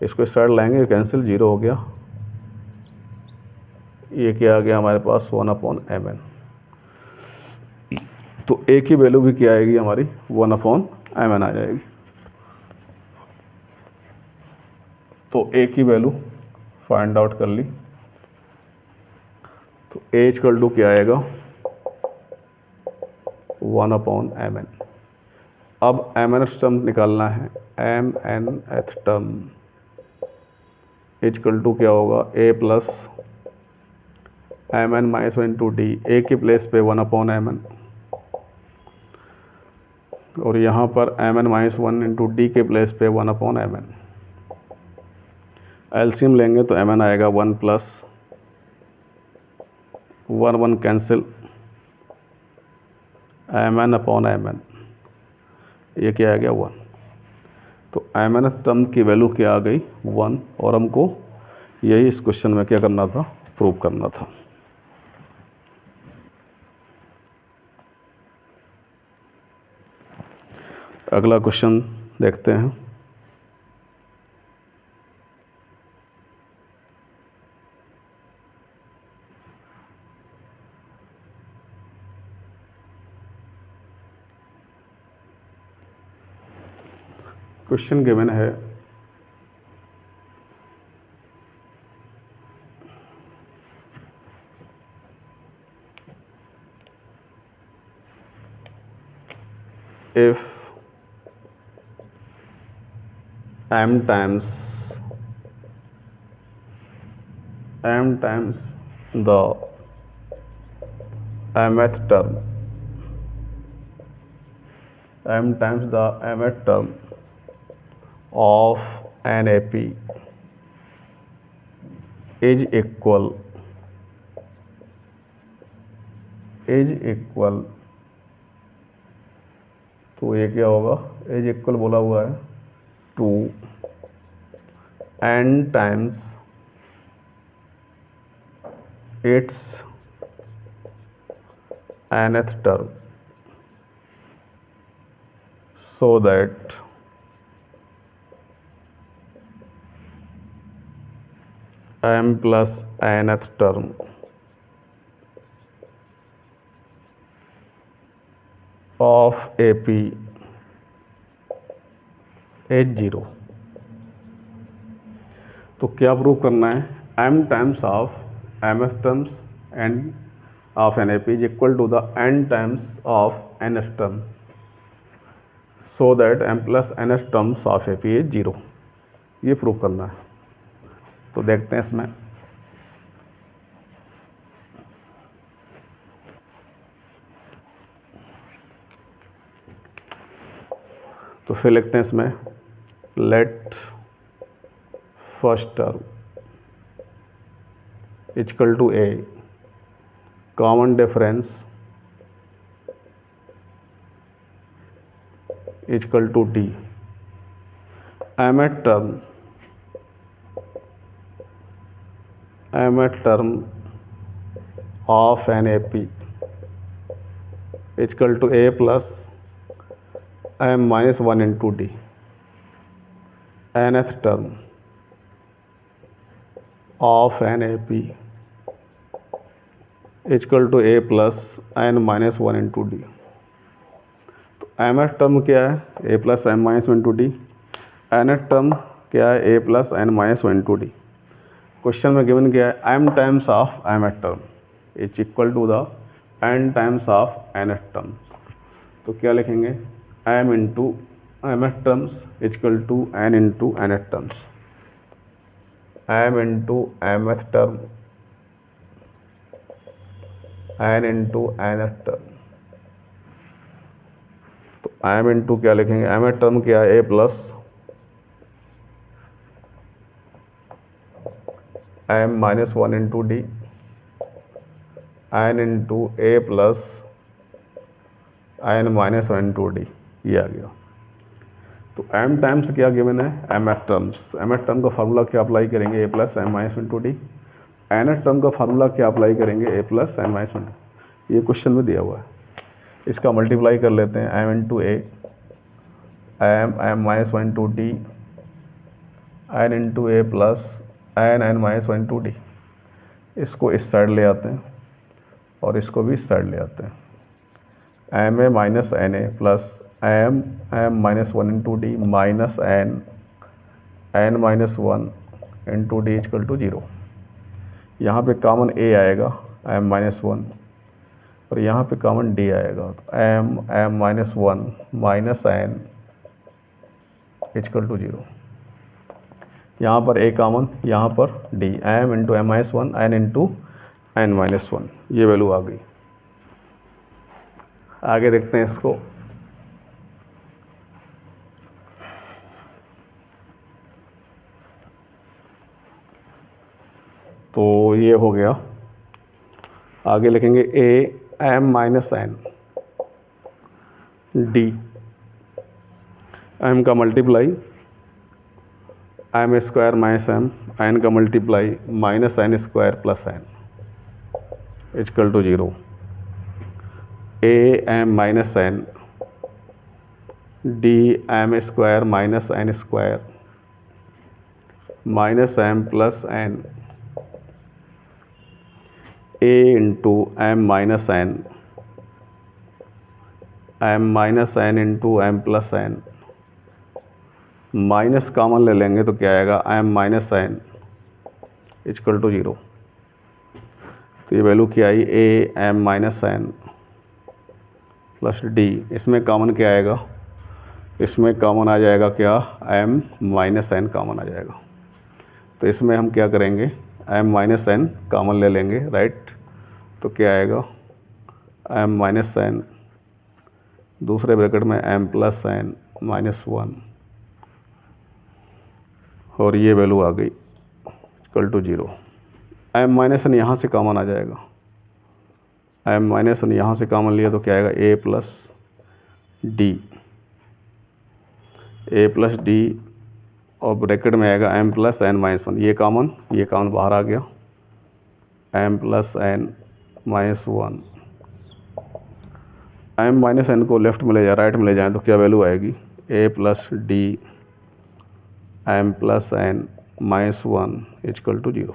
इसको इस साइड लाएंगे, कैंसिल, 0 हो गया। ये क्या आ गया हमारे पास 1/mn। तो ए की वैल्यू भी क्या आएगी हमारी 1/mn आ जाएगी। तो ए की वैल्यू फाइंड आउट कर ली। तो ए इक्वल टू क्या आएगा 1/mn। अब mnth टर्म निकालना है, mnth टर्म इक्वल टू क्या होगा a plus mn minus 1 into d. A के प्लेस पे 1/mn और यहाँ पर mn माइनस 1 इंटू डी के प्लेस पे 1/mn। एलसीएम लेंगे तो mn आएगा 1 प्लस 1 कैंसिल mn/mn, ये क्या आ गया 1। तो mn टर्म की वैल्यू क्या आ गई 1, और हमको यही इस क्वेश्चन में क्या करना था, प्रूव करना था। अगला क्वेश्चन देखते हैं। क्वेश्चन गिवन है if m times the mth term of NAP is equal तो ये क्या होगा, इज इक्वल बोला हुआ है to n times its nth term, so that m plus nth term of AP is 0। तो क्या प्रूव करना है, m times of mth terms end of NAP is equal to the n times of nth term, so that m plus nth terms of AP is 0। ये prove करना है। तो देखते हैं इसमें। तो फिर लिखते हैं इसमें, let first term equal to a, common difference equal to d, mth term of NAP equal to a plus m minus 1 into d, nth term of NAP equal to a plus n minus 1 into d. तो mth term क्या है, a plus m minus 1 into d. nth term क्या है, a plus n minus 1 into d. Question में given क्या है, m times of mth term is equal to the n times of nth term. तो क्या लिखेंगे, m into mth terms equal to n into nth terms, m into mth term n into nth term. तो m into क्या लिखेंगे, mth term क्या है, a plus m minus 1 into d, n into a plus n minus 1 into d, ये आ गया। तो m times क्या गिवन है, mth टर्म्स। mth टर्म का फार्मूला क्या अप्लाई करेंगे, a plus m minus 1 into d. nth term का फार्मूला क्या अप्लाई करेंगे, a प्लस m माइनस 1। ये क्वेश्चन में दिया हुआ है, इसका मल्टीप्लाई कर लेते हैं, m into a, m minus 1 into d, n into a plus n minus 1 into d. इसको इस साइड ले आते हैं और इसको भी इस साइड ले आते हैं। M a minus n a plus m minus one into d minus n minus one into d equal to 0। यहाँ पे कॉमन ए आएगा एम माइनस वन और यहाँ पे कॉमन डी आएगा, तो m minus one minus n equal to 0। यहाँ पर ए कॉमन, यहाँ पर d, m into m minus one n into n minus one, ये वैल्यू आ गई। आगे देखते हैं इसको। तो ये हो गया। आगे लिखेंगे a m minus n d, m का multiply m square minus n का multiply minus n square plus n equal to 0। A m minus n d m square minus n square minus m plus n a into m minus n into m plus n, minus common ले लेंगे तो क्या आएगा, m minus n equal to 0। तो ये value क्या आई, a m minus N plus D, इसमें कॉमन क्या आएगा, इसमें कॉमन आ जाएगा क्या, एम माइनस एन कॉमन आ जाएगा। तो इसमें हम क्या करेंगे, एम माइनस एन कॉमन ले लेंगे, राइट। तो क्या आएगा, एम माइनस एन दूसरे ब्रैकेट में m plus n minus one और ये वैल्यू आ गई equal to 0। M minus n यहाँ से कॉमन आ जाएगा, एम माइनस एन यहाँ से कॉमन लिया तो क्या आएगा, ए प्लस डी और ब्रैकेट में आएगा m plus n minus one, ये कॉमन बाहर आ गया, m plus n minus one. M minus n को लेफ्ट में ले जाए, राइट में ले जाएं तो क्या वैल्यू आएगी, a plus d m plus n minus one equal to 0।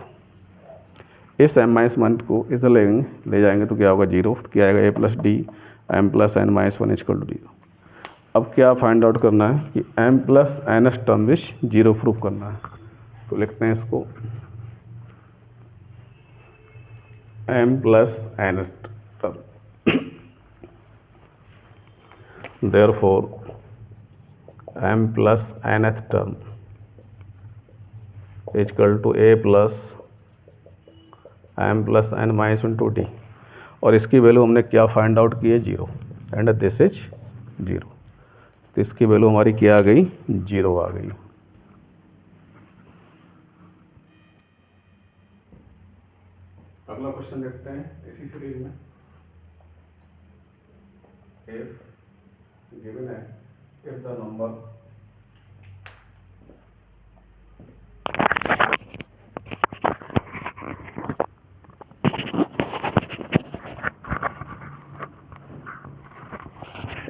इस एम माइनस वन को इधर ले जाएंगे तो क्या होगा, 0। क्या आएगा, a plus d m plus n minus one equal to 0। अब क्या फाइंड आउट करना है कि m plus n s term which 0 proof करना है। तो लिखते हैं इसको, m plus n s term, therefore m plus n s term equal to a plus m plus n minus one to d, और इसकी वैल्यू हमने क्या फाइंड आउट की है, 0, एंड दिस इज 0। तो इसकी वैल्यू हमारी क्या आ गई, 0 आ गई। अगला क्वेश्चन देखते हैं इसी सीरीज में। इफ गिवन है, इफ द नंबर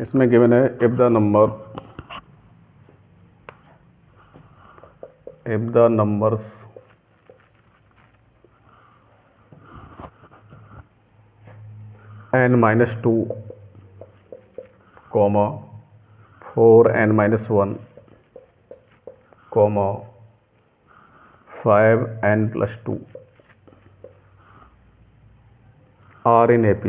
इसमें गिवन है, if the numbers n minus 2, 4n minus 1, 5n plus 2 are in AP,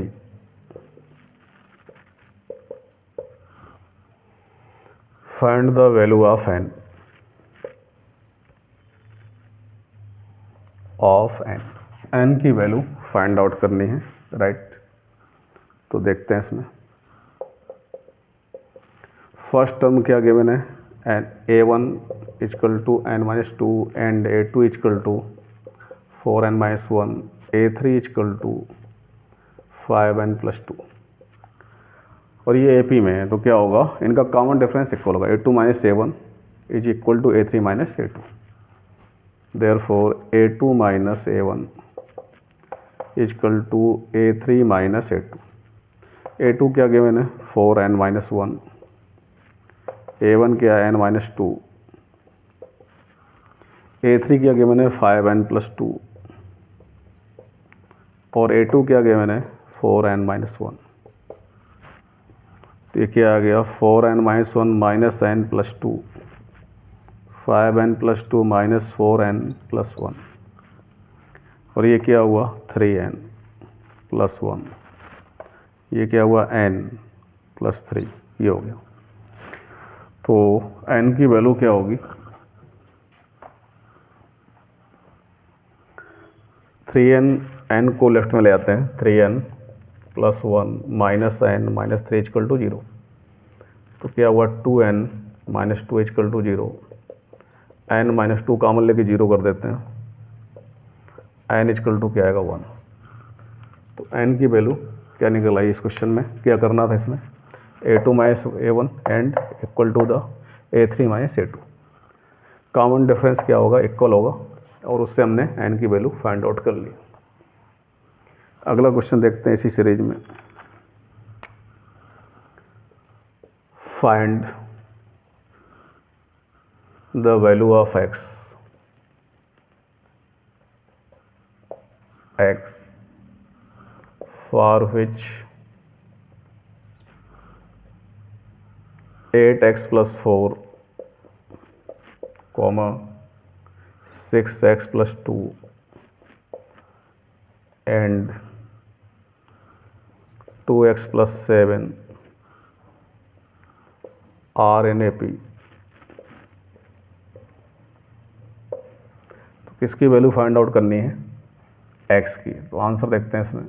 find the value of n की वैल्यू फाइंड आउट करनी है, राइट। तो देखते हैं इसमें फर्स्ट टर्म क्या गिवन है, a1 equal to n minus 2 and a2 equal to 4n minus 1, a3 equal to 5n plus 2, और ये AP में है। तो क्या होगा, इनका कॉमन डिफरेंस इक्वल होगा, a2 minus a1 is equal to a3 minus a2, therefore a2 minus a1 equal to a3 minus a2। a2 क्या गिवन है, 4n माइनस 1, a1 क्या है, n माइनस 2, a3 क्या गिवन है, 5n प्लस 2, और A2 क्या given है 4n-1। तो ये क्या आ गया 4n-1 minus n plus 2, 5n plus 2 minus 4n plus 1, और ये क्या हुआ 3n प्लस 1, ये क्या हुआ n प्लस 3, ये हो गया। तो n की वैल्यू क्या होगी 3n, n को लेफ्ट में ले आते हैं, 3n plus 1 minus n minus 3 equal to 0। तो क्या हुआ 2n minus 2 equal to 0, n minus 2 common लेके 0 कर देते हैं, n इक्वल टू क्या आएगा 1। तो n की वैल्यू क्या निकल आई इस क्वेश्चन में, क्या करना था इसमें A2 minus A1 and equal to the A3 minus A2, common difference क्या होगा इक्वल होगा, और उससे हमने n की वैल्यू फाइंड आउट कर ली। अगला क्वेश्चन देखते हैं इसी सीरीज में। Find the value of x for which 8x plus 4 comma 6x plus 2 and 2x plus 7 are in AP। तो किसकी वैल्यू फाइंड आउट करनी है x की। तो आंसर देखते हैं इसमें,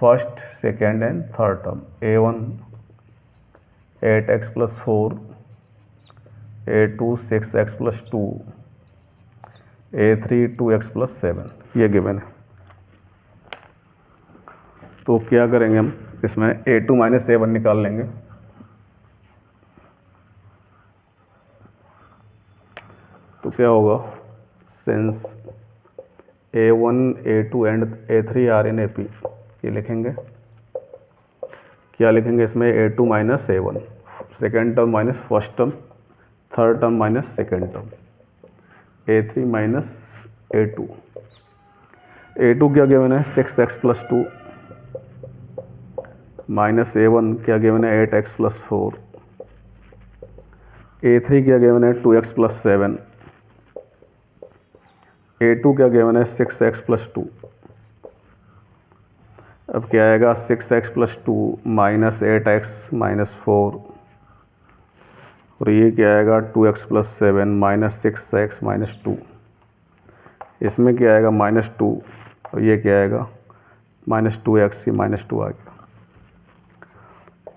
first second and third term, A1 8x plus 4, A2 6x plus 2, A3 2x plus 7, ये गिवन है। तो क्या करेंगे हम इसमें A2 माइनस A1 निकाल लेंगे। तो क्या होगा since A1 A2 and A3 are in AP, ये लिखेंगे, क्या लिखेंगे इसमें A2 minus A1, second term minus first term, third term minus second term, A3 minus A2। A2 क्या गिवन है 6x प्लस 2 माइनस A1 क्या गिवन है 8x plus 4, A3 क्या गिवन है 2x प्लस 7, A2 क्या गिवन है 6x plus 2। अब क्या आएगा 6x plus 2 minus 8x minus 4, और ये क्या आएगा 2x plus 7 minus 6x minus 2। इसमें क्या आएगा माइनस 2, और ये क्या आएगा माइनस 2x, ही माइनस 2 आ गया।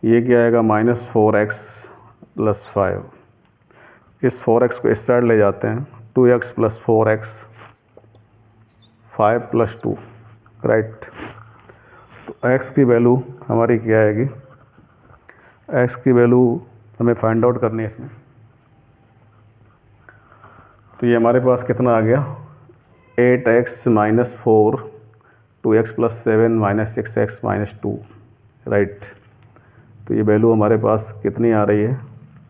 ये क्या आएगा माइनस 4x प्लस 5, इस 4x को इस साइड ले जाते हैं, 2x plus 4x 5 plus 2, right. तो x की वैल्यू हमारी क्या आएगी, x की वैल्यू हमें फाइंड आउट करनी है इसमें। तो ये हमारे पास कितना आ गया 8x minus 4, 2x plus 7 minus 6x minus 2, right. तो ये वैल्यू हमारे पास कितनी आ रही है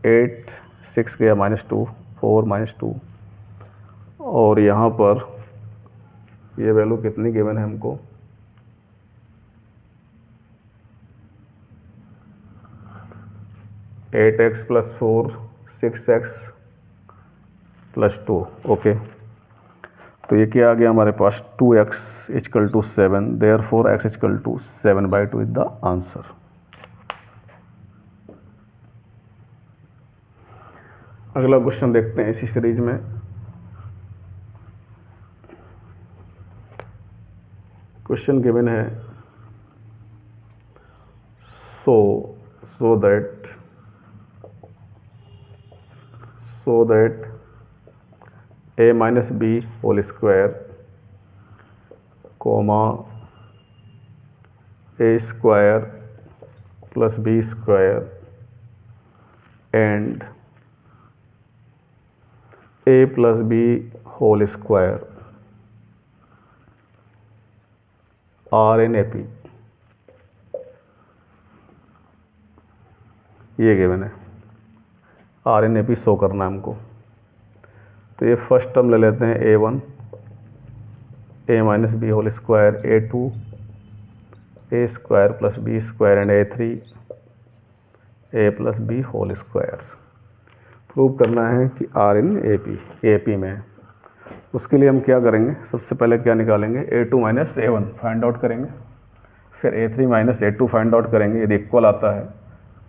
8, 6 गया माइनस 2, 4 माइनस 2, और यहाँ पर ये वैल्यू कितनी गिवन है हमको 8x plus 4, 6x plus 2, okay. तो ये क्या आ गया हमारे पास 2x equal to 7, therefore x equal to 7/2 is the answer. अगला क्वेश्चन देखते हैं इसी सीरीज में। क्वेश्चन गिवन है so that a minus b whole square comma a square plus b square and a plus b whole square are in AP। ये given है, are in AP show करना है हमको। तो ये फर्स्ट टर्म ले लेते हैं A1 a minus b whole square A2 a square plus b square and A3 a plus b whole square. Prove करना है कि आर इन AP में है। उसके लिए हम क्या करेंगे, सबसे पहले क्या निकालेंगे, A2 minus A1 find out करेंगे, फिर A3 minus A2 find out करेंगे। यदि इक्वल आता है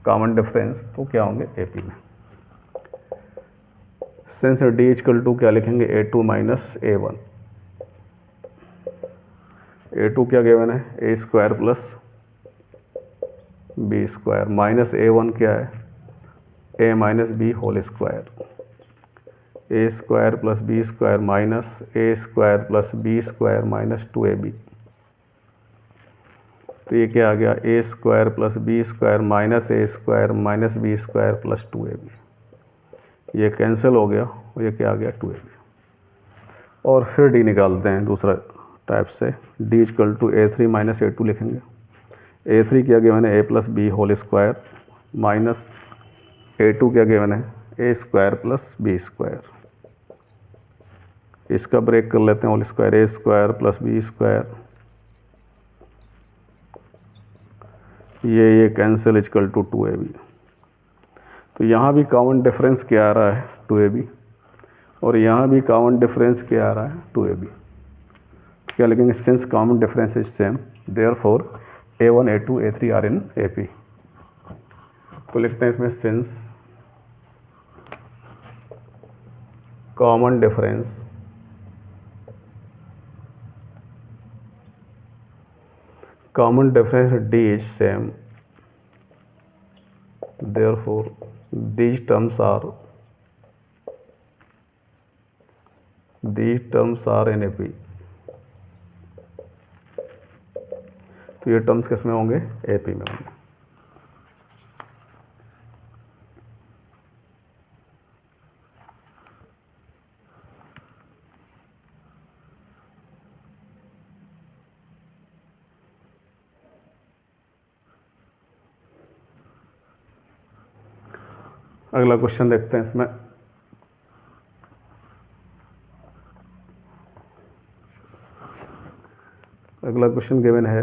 कॉमन डिफरेंस तो क्या होंगे AP में। सिंस D इक्वल टू क्या लिखेंगे, A2 माइनस A1। A2 क्या गिवन है, a square plus b square, minus A1 क्या है, a minus b whole square, a square plus b square minus a square plus b square minus 2AB। तो ये क्या आ गया, a square plus b square minus a square minus b square plus 2AB। ये cancel हो गया और ये क्या आ गया 2AB। और फिर डी निकालते हैं दूसरा टाइप से। D equal to A3 minus A2 लिखेंगे। A3 क्या गिवन है, a plus b whole square minus A2 क्या गिवन है, a square plus b square. इसका ब्रेक कर लेते हैं, whole square a square plus b square, ये कैंसिल इक्वल टू 2AB। तो यहाँ भी कॉमन डिफरेंस क्या आ रहा है 2AB, और यहाँ भी कॉमन डिफरेंस क्या आ रहा है 2AB। क्या लिखेंगे, since common difference is same therefore A1 A2 A3 are in AP। तो लिखते हैं इसमें since common difference D is same, therefore these terms are in AP। तो ये टर्म्स किस में होंगे, AP में होंगे। अगला क्वेश्चन देखते हैं इसमें। अगला क्वेश्चन गिवन है,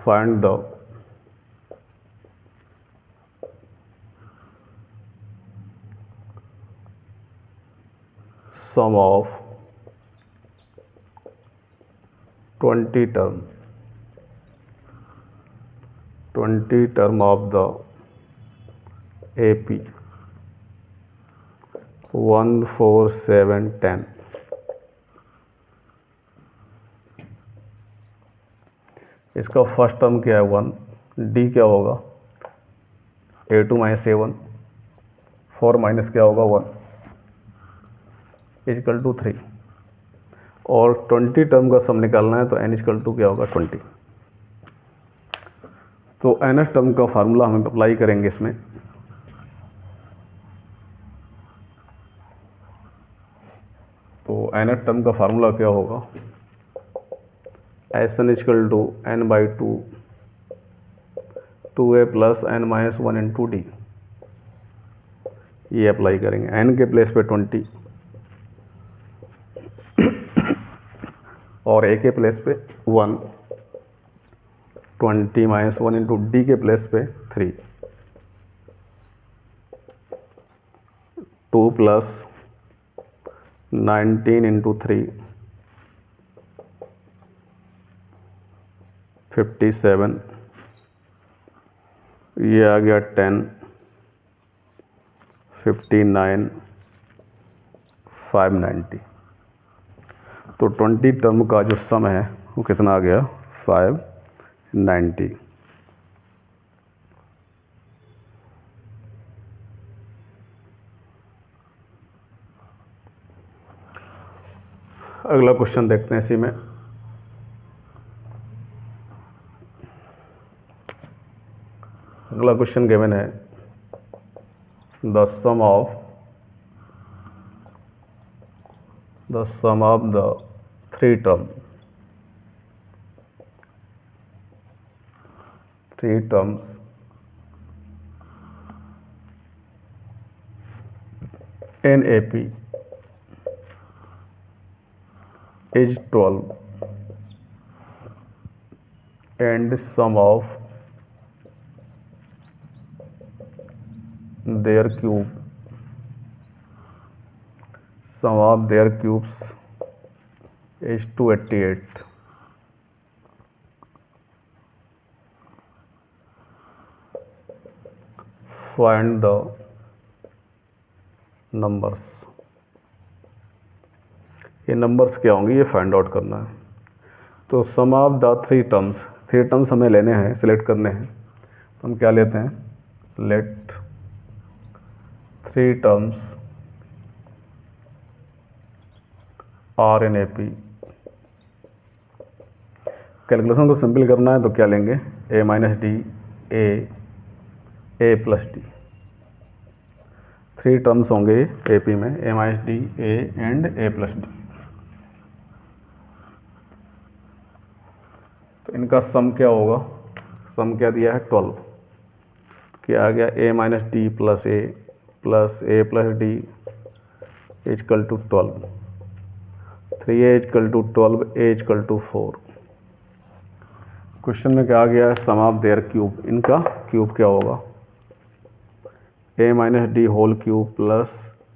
find the sum of 20 term of the AP 1 4 7 10। इसका फर्स्ट टर्म क्या है 1, डी क्या होगा A2 माइनस A1, 4 माइनस क्या होगा 1 इजकल टू 3, और 20 टर्म का सम निकालना है तो n इजकल टू क्या होगा 20। तो nth टर्म का फार्मूला हम अप्लाई करेंगे इसमें। तो nth टर्म का फार्मूला क्या होगा, Sn is equal to n by 2 2a plus n minus 1 into d. ये अप्लाई करेंगे, n के प्लेस पे 20 और a के प्लेस पे 1, 20 माइनस 1 इंटू डी के प्लेस पे 3, 2 प्लस 19 इंटू 3 57, ये आ गया 10 59 590। तो 20 टर्म का जो सम है वो कितना आ गया 590। अगला क्वेश्चन देखते हैं इसी में। अगला क्वेश्चन गिवन है, the sum of the three terms in AP is 12 and sum of their cubes is 288. Find the numbers. ये नंबर्स क्या होंगे ये फाइंड आउट करना है। तो सम ऑफ द थ्री टर्म्स हमें लेने हैं, सिलेक्ट करने हैं। तो हम क्या लेते हैं, let three terms are in AP। Calculation को सिंपल करना है तो क्या लेंगे, a minus d a plus d. Three terms होंगे AP में, a minus d a and a plus d. तो इनका सम क्या होगा, सम क्या दिया है 12, क्या आ गया a minus d plus a plus d equal to 12, 3a equal to 12, a is equal to 4। Question में क्या आ गया है, सम ऑफ देयर क्यूब, इनका क्यूब क्या होगा, a minus d whole cube plus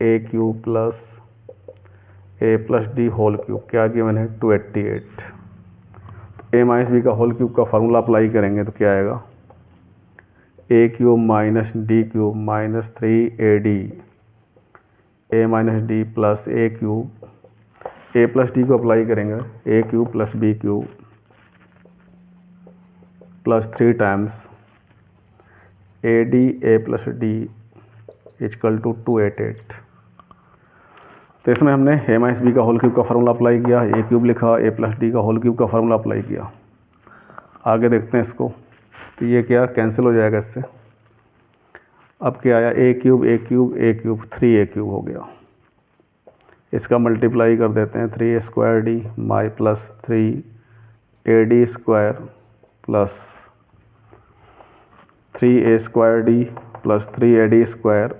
a cube plus a plus d whole cube, क्या given है 288। a माइनस बी का होल क्यूब का फार्मूला अप्लाई करेंगे तो क्या आएगा, a cube minus D cube minus 3AD, a minus d plus a cube, a plus d को apply करेंगे, a cube plus b cube plus 3 times AD a plus d equal to 288। तो इसमें हमने a minus b का whole cube का formula apply किया, a cube लिखा, a plus d का होल क्यूब का फार्मूला अप्लाई किया। आगे देखते हैं इसको, तो ये क्या कैंसिल हो जाएगा इससे। अब क्या आया, ए क्यूब 3a क्यूब हो गया। इसका मल्टीप्लाई कर देते हैं, 3a स्क्वायर डी माई plus 3AD square plus 3a square d plus 3AD square,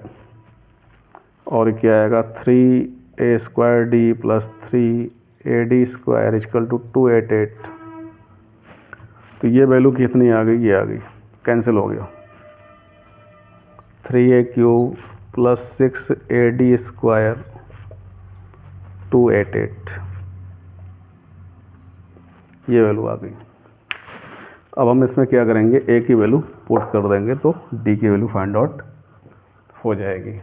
और क्या आएगा 3a square d plus 3AD square equal to 288। तो ये वैल्यू कितनी आ गई, ये आ गई, कैंसिल हो गया। 3a cube plus 6AD square 288, ये वैल्यू आ गई। अब हम इसमें क्या करेंगे, a की वैल्यू पुट कर देंगे तो d की वैल्यू फाइंड आउट हो जाएगी।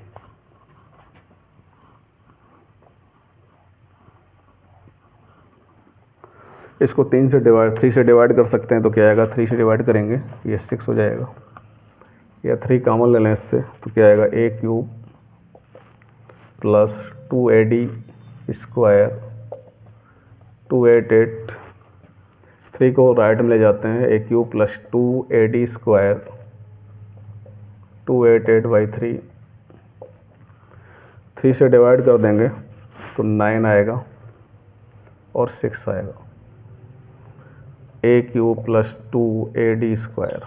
इसको 3 से डिवाइड कर सकते हैं तो क्या आएगा, 3 से डिवाइड करेंगे ये 6 हो जाएगा, या 3 कॉमन ले लें इससे तो क्या आएगा, a cube plus 2AD square 288, 3 को राइट में ले जाते हैं, a cube plus 2AD square 288/3, 3 से डिवाइड कर देंगे तो 9 आएगा और 6 आएगा, a cube plus 2AD square.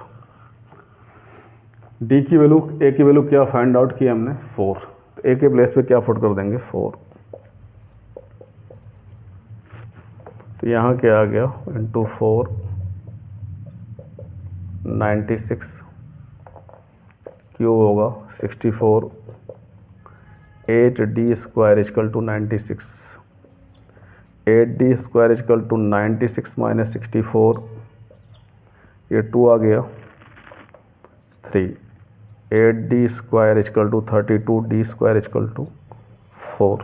a की वैल्यू क्या फाइंड आउट किया हमने, 4। तो a के प्लेस पे क्या पुट कर देंगे, 4। तो यहाँ क्या आ गया, इंटू 4 96 क्यूब होगा 64, 8D square equal to 96, 8D square equal to 96 minus 64, ये 2 आ गया 3, 8D square equal to 32, D square equal to 4।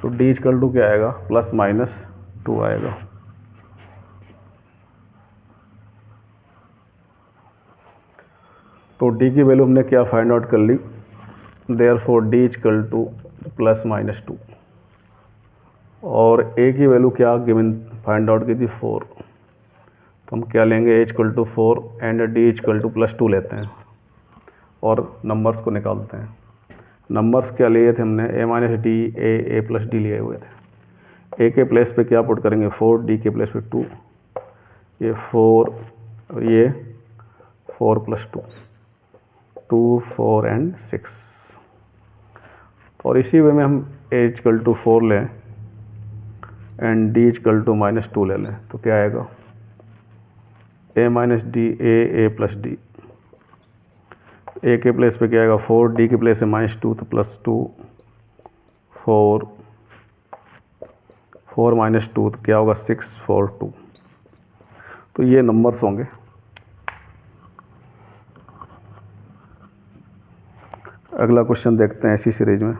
तो D इजकल टू क्या आएगा, प्लस माइनस 2 आएगा। तो D की वैल्यू हमने क्या फाइंड आउट कर ली, therefore D is equal to plus minus 2, और A की वैल्यू क्या गिवन फाइंड आउट की थी 4। तो हम क्या लेंगे, A is equal to 4 and D is equal to plus 2 लेते हैं और नंबर्स को निकालते हैं। नंबर्स क्या लिए थे हमने, a minus d a plus D लिए हुए थे। a के प्लेस पे क्या पुट करेंगे, 4, d के प्लेस पे 2, ये 4 और ये 4 प्लस 2, 2, 4 एंड 6। और इसी वे में हम a इजकल टू 4 लें एंड डी इजकल टू -2 ले लें तो क्या आएगा, ए minus d, a plus d, a के प्लेस पे क्या आएगा 4, डी के प्लेस है -2 तो +2, 4 -2 तो क्या होगा 6, 4, 2। तो ये नंबर्स होंगे। अगला क्वेश्चन देखते हैं इसी सीरीज में।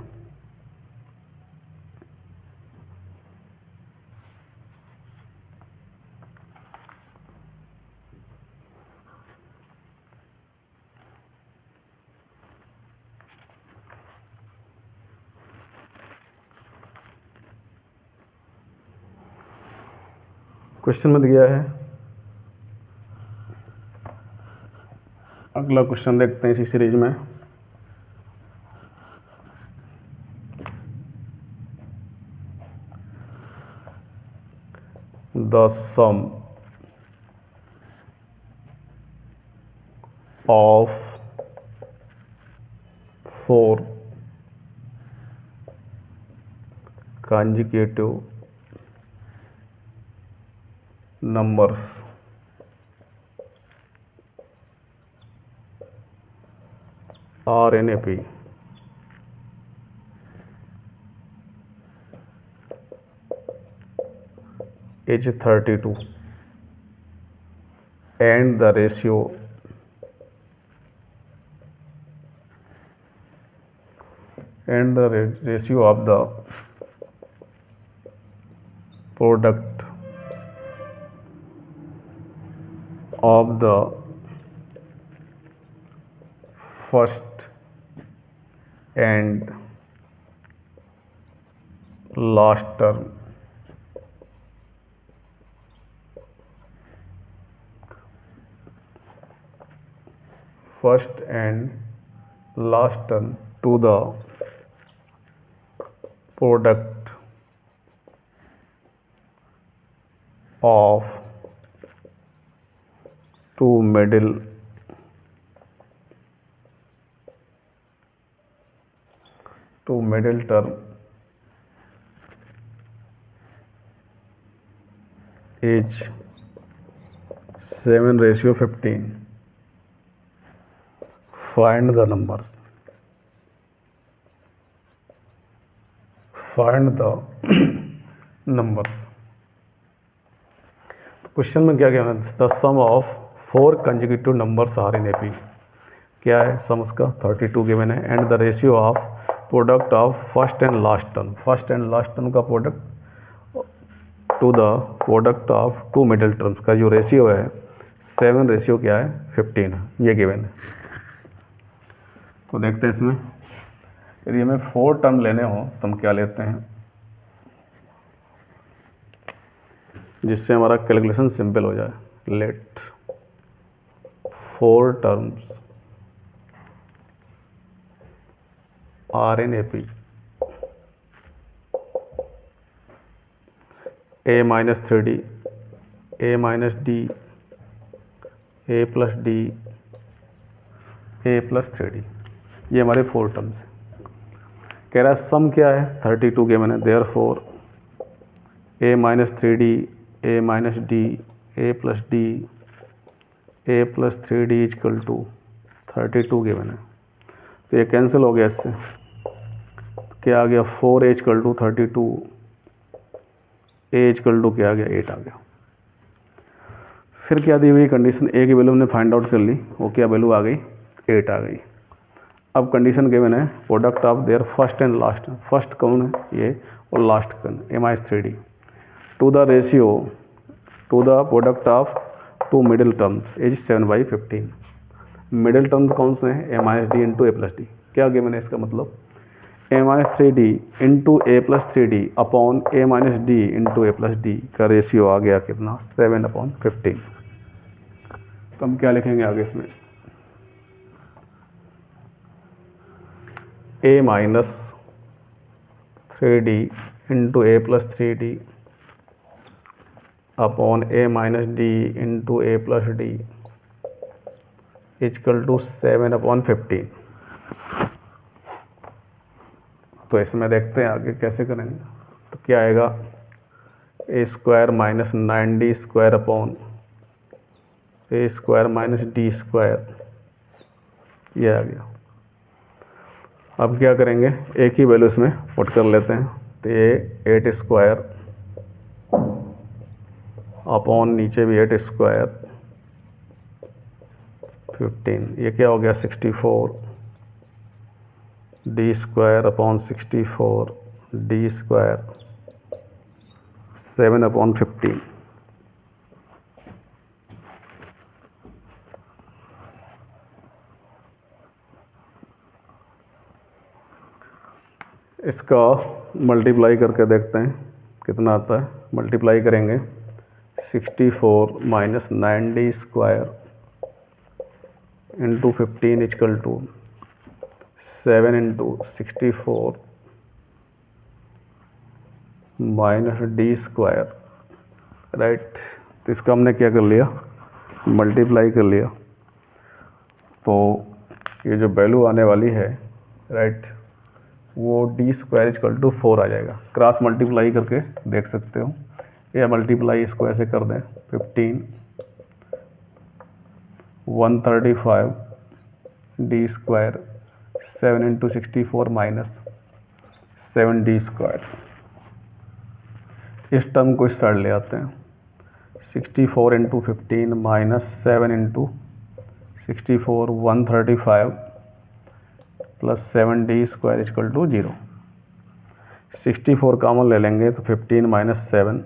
क्वेश्चन में दिया है, अगला क्वेश्चन देखते हैं इसी सीरीज में। The sum of 4 consecutive numbers are in a P is 32 and the ratio of the product of the first and last term to the product of two middle term is 7:15. Find the numbers. Question में क्या कहना है, the sum of 4 consecutive numbers are in AP. क्या है sum उसका 32 given है, and the ratio of product of first and last term का product to the product of two middle terms का जो रेशियो है 7 रेशियो क्या है 15 है, ये गिवन है। तो देखते हैं इसमें, यदि हमें 4 टर्म लेने हो तो हम क्या लेते हैं, जिससे हमारा कैलकुलेशन सिंपल हो जाए। Let 4 terms are in AP a minus 3d, a minus d, a plus d, a plus 3d, ये हमारे 4 टर्म्स हैं। कह रहा है सम क्या है 32 के मैंने, their four a minus 3d, a minus d, a plus d, a plus 3d equal to 32 के मैंने, तो ये कैंसिल हो गया इससे, क्या आ गया 4a equal to 32, a equal to क्या आ गया 8 आ गया। फिर क्या दी हुई कंडीशन, ए की वैल्यू हमने फाइंड आउट कर ली, वो क्या वैल्यू आ गई 8 आ गई। अब कंडीशन गिवन है product of their first and last, first कौन है ये और लास्ट कौन -3d to the ratio to the product of two middle terms is 7/15। Middle terms कौन से हैं a-d into a plus d, क्या गिवन है इसका मतलब a-3d into a plus 3d upon a-d into a plus d का ratio आ गया कितना 7/15। तो हम क्या लिखेंगे आगे इसमें, a-3d into a plus 3d upon a-d into a plus d equal to 7/15। तो इसमें देखते हैं आगे कैसे करेंगे। तो क्या आएगा a square minus 9d square upon a square minus d square, ये आ गया। अब क्या करेंगे, एक ही वैल्यू इसमें पुट कर लेते हैं। तो ये 8 स्क्वायर अपॉन नीचे भी 8 स्क्वायर 15, ये क्या हो गया 64 D square upon 64 D square 7/15। इसका मल्टीप्लाई करके देखते हैं कितना आता है। मल्टीप्लाई करेंगे 64 minus 9d square into 15 equal to 7 into 64 minus d square, right. तो इसका हमने क्या कर लिया, मल्टीप्लाई कर लिया। तो ये जो वैल्यू आने वाली है, राइट, वो डी स्क्वायर इक्वल टू 4 आ जाएगा। क्रॉस मल्टीप्लाई करके देख सकते हो, या मल्टीप्लाई इसको ऐसे कर दें 15 135 d square 7 into 64 minus 7 d square. इस टर्म को इस साइड ले आते हैं, 64 into 15 minus 7 into 64 135 plus 7 d square equal to 0। 64 common ले लेंगे तो 15 माइनस 7,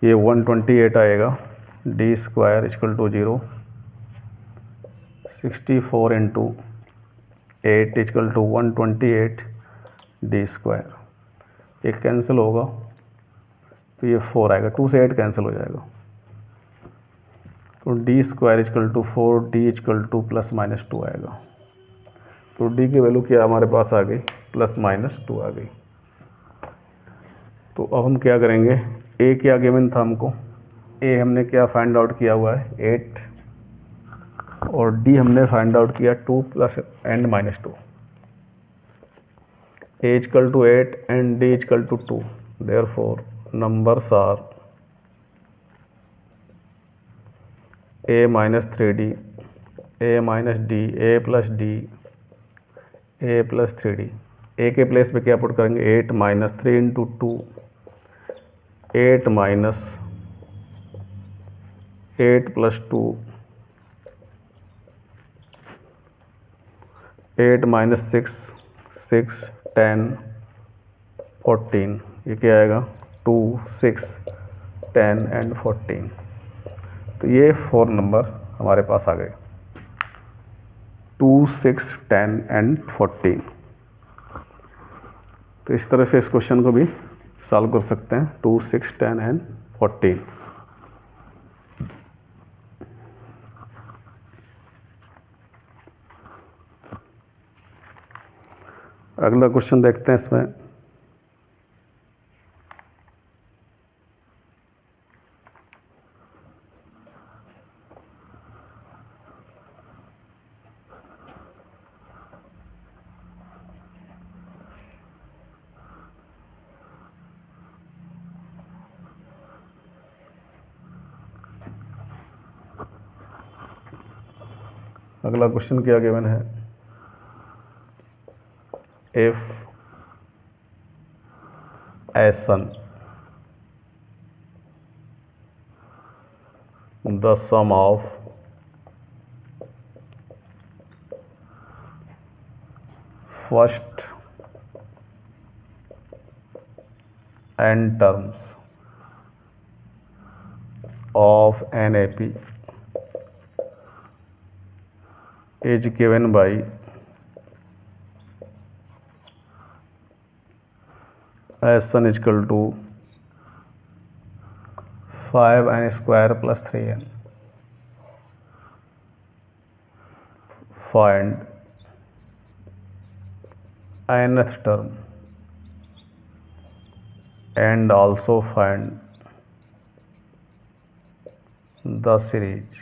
ये 128 आएगा d square equal to 0। 64 into 8 equal to 128 d square, ये कैंसिल होगा तो ये 4 आएगा, 2 से 8 कैंसिल हो जाएगा। तो d square equal to 4 d equal to plus minus 2 आएगा। तो डी की वैल्यू क्या हमारे पास आ गई, प्लस माइनस 2 आ गई। तो अब हम क्या करेंगे, ए क्या गिवन था हमको, ए हमने क्या फाइंड आउट किया हुआ है 8, और डी हमने फाइंड आउट किया 2 plus and minus 2। A equal to 8 and d equal to 2, therefore numbers are a minus 3d, a minus d, a plus d, a plus 3d। a के place पे क्या put करेंगे, 8 minus 3 into 2, 8 minus 8 plus 2, 8 minus 6, 6 10 14, ये क्या आएगा 2 6 10 and 14। तो ये 4 number हमारे पास आ गए, 2 6 10 एंड 14। तो इस तरह से इस क्वेश्चन को भी सॉल्व कर सकते हैं, 2 6 10 एंड 14। अगला क्वेश्चन देखते हैं इसमें। अगला क्वेश्चन क्या गिवन है, if a son the sum of first n terms of an AP is given by S1 is equal to 5n square plus 3n. Find nth term and also find the series।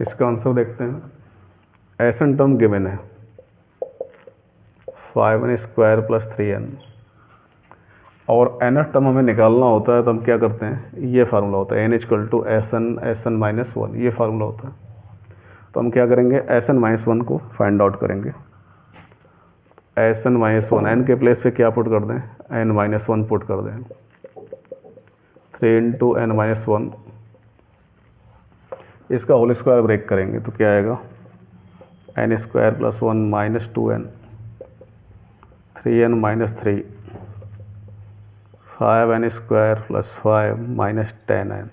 इसका answer देखते हैं। एसन term given है, 5n² plus 3n, और n term हमें निकालना होता है तो हम क्या करते हैं, ये फार्मूला होता है n Sn माइनस 1, ये फार्मूला होता है। तो हम क्या करेंगे, Sn माइनस 1 को फाइंड आउट करेंगे। Sn माइनस 1 n के प्लेस पे क्या पुट कर दें, n माइनस 1 पुट कर दें, 3 इंटू n माइनस 1, इसका होल स्क्वायर ब्रेक करेंगे तो क्या आएगा, n² plus 1 minus 2n, 3n minus 3, 5n² plus 5 minus 10n,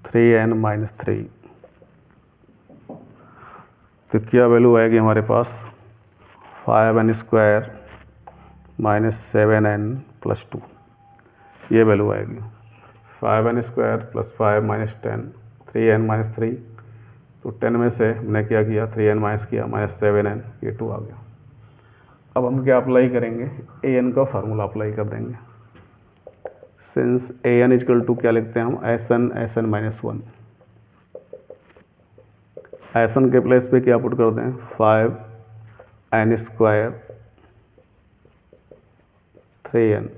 3n minus 3। तो क्या वैल्यू आएगी हमारे पास, 5n² माइनस 7n प्लस 2, ये वैल्यू आएगी। 5n² plus 5 minus 10, 3n minus 3, तो 10 में से हमने क्या किया, 3n माइनस किया, माइनस 7n, ये 2 आ गया। अब हम क्या अप्लाई करेंगे, an का फार्मूला अप्लाई कर देंगे। सिंस an इक्वल टू क्या लिखते हैं हम, Sn माइनस 1, Sn के प्लेस पे क्या पुट कर दें, 5n² 3n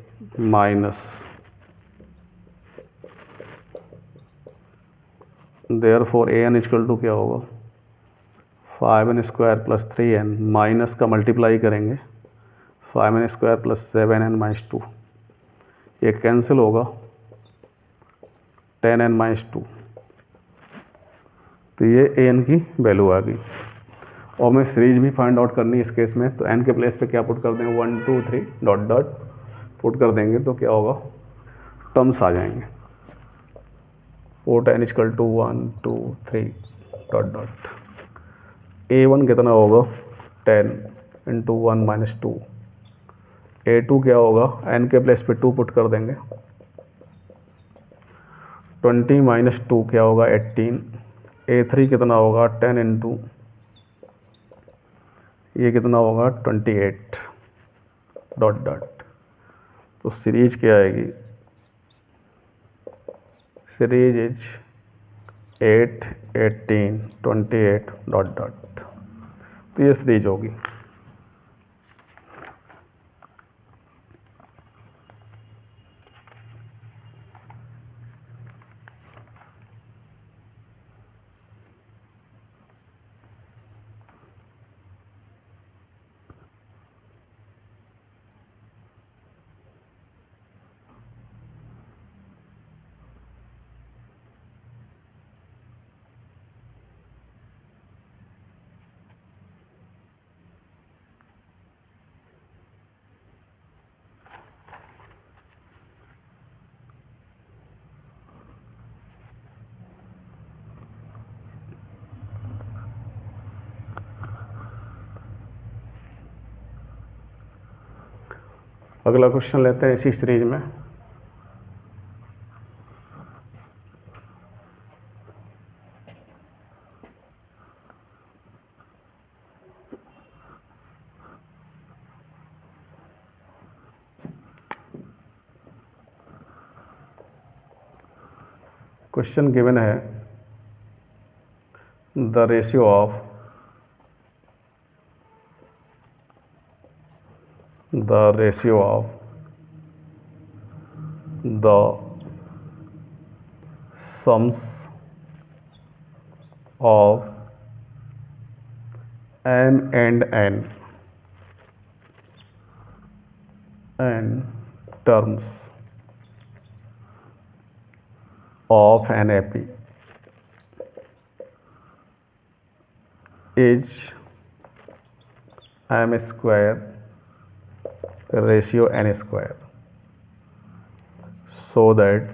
minus, therefore an equal to क्या होगा, 5n² प्लस 3n, माइनस का मल्टीप्लाई करेंगे 5n² प्लस 7n माइनस 2, ये कैंसिल होगा, 10n माइनस 2, तो ये an की वैल्यू आ गई। और हमें सीरीज भी फाइंड आउट करनी है इस केस में, तो n के प्लेस पे क्या पुट कर देंगे, 1 2 3 डॉट डॉट पुट कर देंगे तो क्या होगा, टर्म्स आ जाएंगे, put n equal to 1 2 3 dot dot, a1 कितना होगा, 10 इंटू 1 माइनस 2, a2 क्या होगा, n के प्लेस पे 2 पुट कर देंगे, 20 माइनस 2 क्या होगा, 18, a3 कितना होगा, 10 इंटू ये कितना होगा, 28 डॉट डॉट। तो सीरीज क्या आएगी, सीरीज इज 8 18 28 डॉट डॉट, तो ये सीरीज होगी। अगला क्वेश्चन लेते हैं इसी सीरीज में। क्वेश्चन गिवन है, the ratio of the sums of m and n terms of an AP is m² ratio n², so that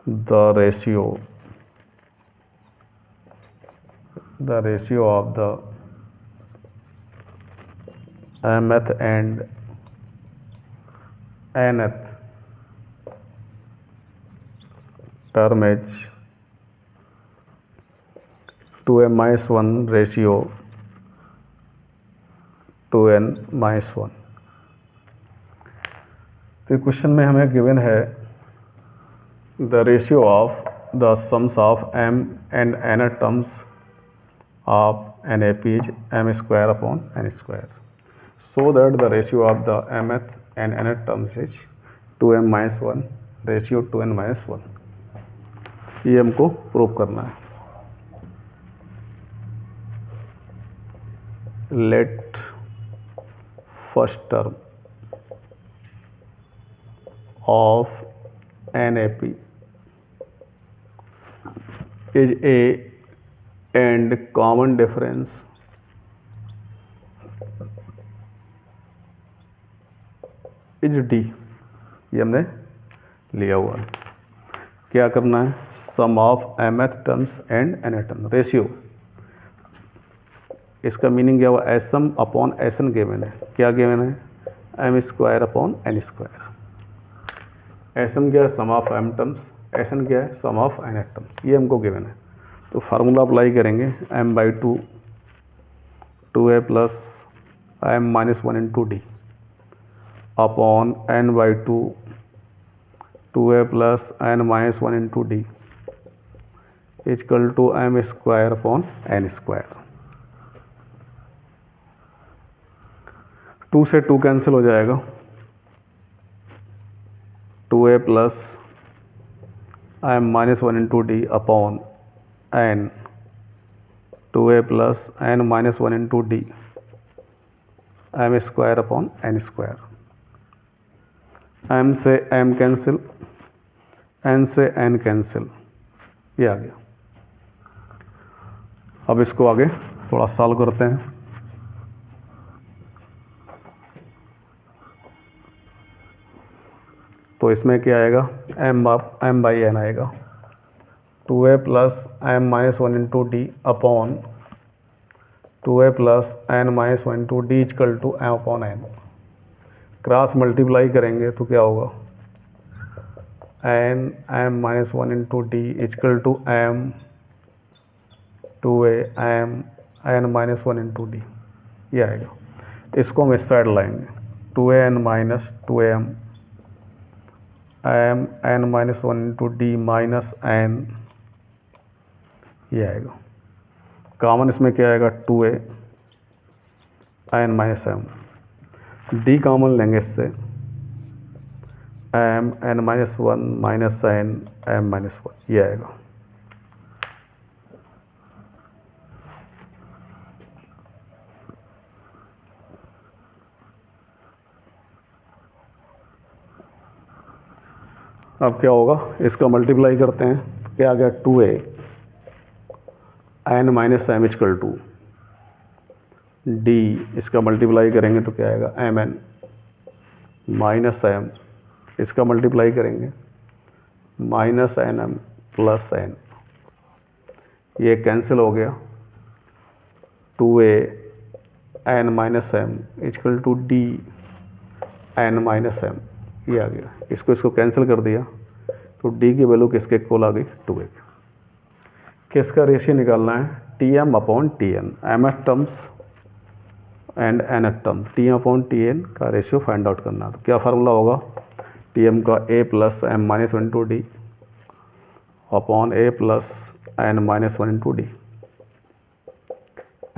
the ratio of the mth and nth term is 2m-1 ratio 2n-1। तो question में हमें given है the ratio of the sums of m and n terms of NAP is m square upon n square. So that the ratio of the mth and nth terms is 2m minus 1 ratio 2n minus 1. ये हमको prove करना है. Let first term of NAP is A and common difference is D. ये हमने लिया हुआ है. क्या करना है? Sum of mth terms and nth term ratio. इसका मीनिंग क्या हुआ? एसम अपॉन एसन गिवन है. क्या गिवन है? M square upon n square. S m क्या है? Sum of m terms. S n क्या है? Sum of n terms. ये हमको गिवन है. तो फार्मूला अप्लाई करेंगे. M by two 2a plus m minus 1 into d upon n by two 2a plus n minus 1 into d equal to m square upon n square. 2 से 2 cancel हो जाएगा. 2a plus m minus 1 into d upon n 2a plus n minus 1 into d m square upon n square. M से m cancel, n से n cancel. ये आ गया. अब इसको आगे थोड़ा सॉल्व करते हैं. तो इसमें क्या आएगा? एम बाई एन आएगा. 2a plus m minus 1 into d upon 2a plus n minus 1 into d equal to m upon n. Cross multiply करेंगे तो क्या होगा? N m minus 1 into d equal to m 2a m n minus 1 into d. ये आएगा. इसको हम इस side लाएंगे. 2an minus 2am m n minus 1 into d minus n. ये आएगा. कॉमन इसमें क्या आएगा? 2a n minus m. D common लेंगे इससे. M n minus 1 minus n m minus 1. ये आएगा. अब क्या होगा? इसका मल्टीप्लाई करते हैं. क्या आ गया? 2a n minus m equal to d. इसका मल्टीप्लाई करेंगे तो क्या आएगा? M n minus m. इसका मल्टीप्लाई करेंगे minus n m plus n. ये कैंसिल हो गया. 2a n minus m equal to d n minus m. ये आ गया. इसको कैंसिल कर दिया तो डी की वैल्यू किसके इक्वल आ गई? 2a. किसका रेशियो निकालना है? T m upon t n. M th terms and n th term. T m upon t n का रेशियो फाइंड आउट करना. तो क्या फार्मूला होगा? टी एम का a plus m minus 1 into d upon a plus n minus 1 into d.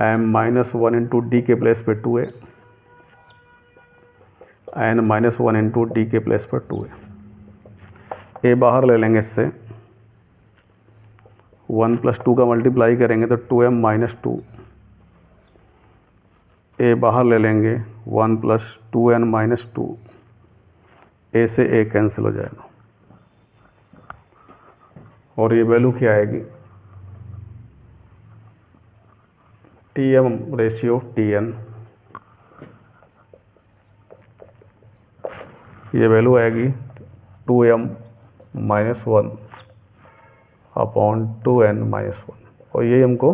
M minus 1 into d के place पे 2a n minus 1 into d के place पर 2a. ए बाहर ले लेंगे. इससे 1 प्लस 2 का मल्टीप्लाई करेंगे तो 2m माइनस 2. ए बाहर ले लेंगे. 1 प्लस 2n माइनस 2. ए से ए कैंसिल हो जाएगा और ये वैल्यू क्या आएगी? T m ratio t n. ये वैल्यू आएगी 2m minus 1 upon 2n minus 1. और यही हमको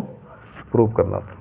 प्रूव करना था.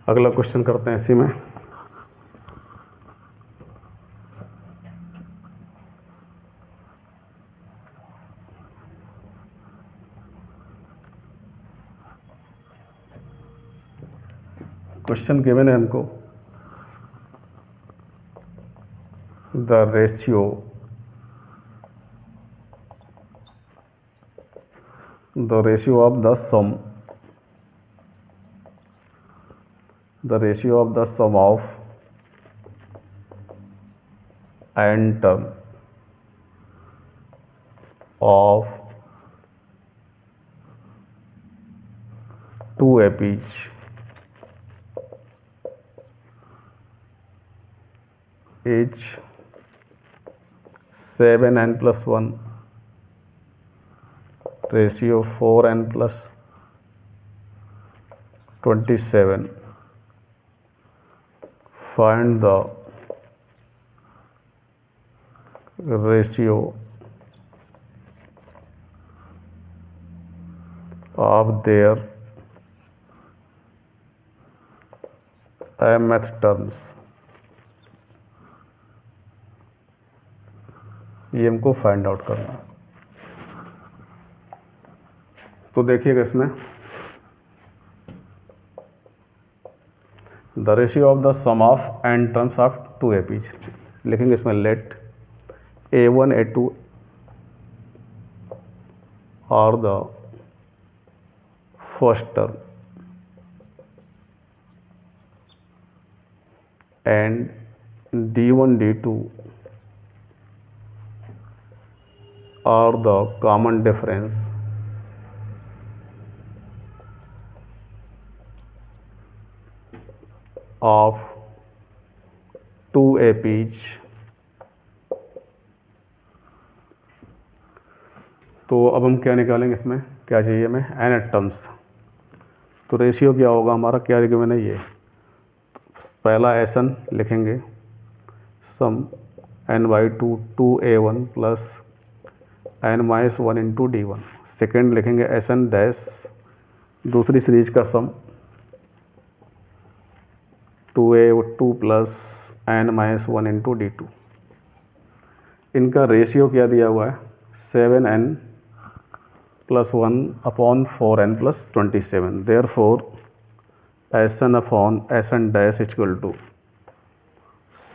अगला क्वेश्चन करते हैं इसी में। क्वेश्चन गिवन है हमको, the ratio of the sum of n term of 2 each is 7n plus 1 ratio 4n plus 27. Find the ratio of their mth terms. ये हमको फाइंड आउट करना है। तो देखिएगा इसमें, the ratio of the sum of n terms of 2 APs लिखेंगे इसमें। Late a1 a2 और the first term and d1 d2 और the common difference of 2 each। तो अब हम क्या निकालेंगे इसमें, क्या चाहिए हमें, n टर्म्स। तो रेशियो क्या होगा हमारा, क्या गिवन है ये, पहला Sn लिखेंगे सम n/2 2a1 plus n-1 into d1। Second लिखेंगे Sn डैश दूसरी सीरीज का सम 2a2 plus n-1 into d2। इनका रेशियो क्या दिया हुआ है, 7n plus 1 upon 4n plus 27। Therefore Sn upon Sn dash equal to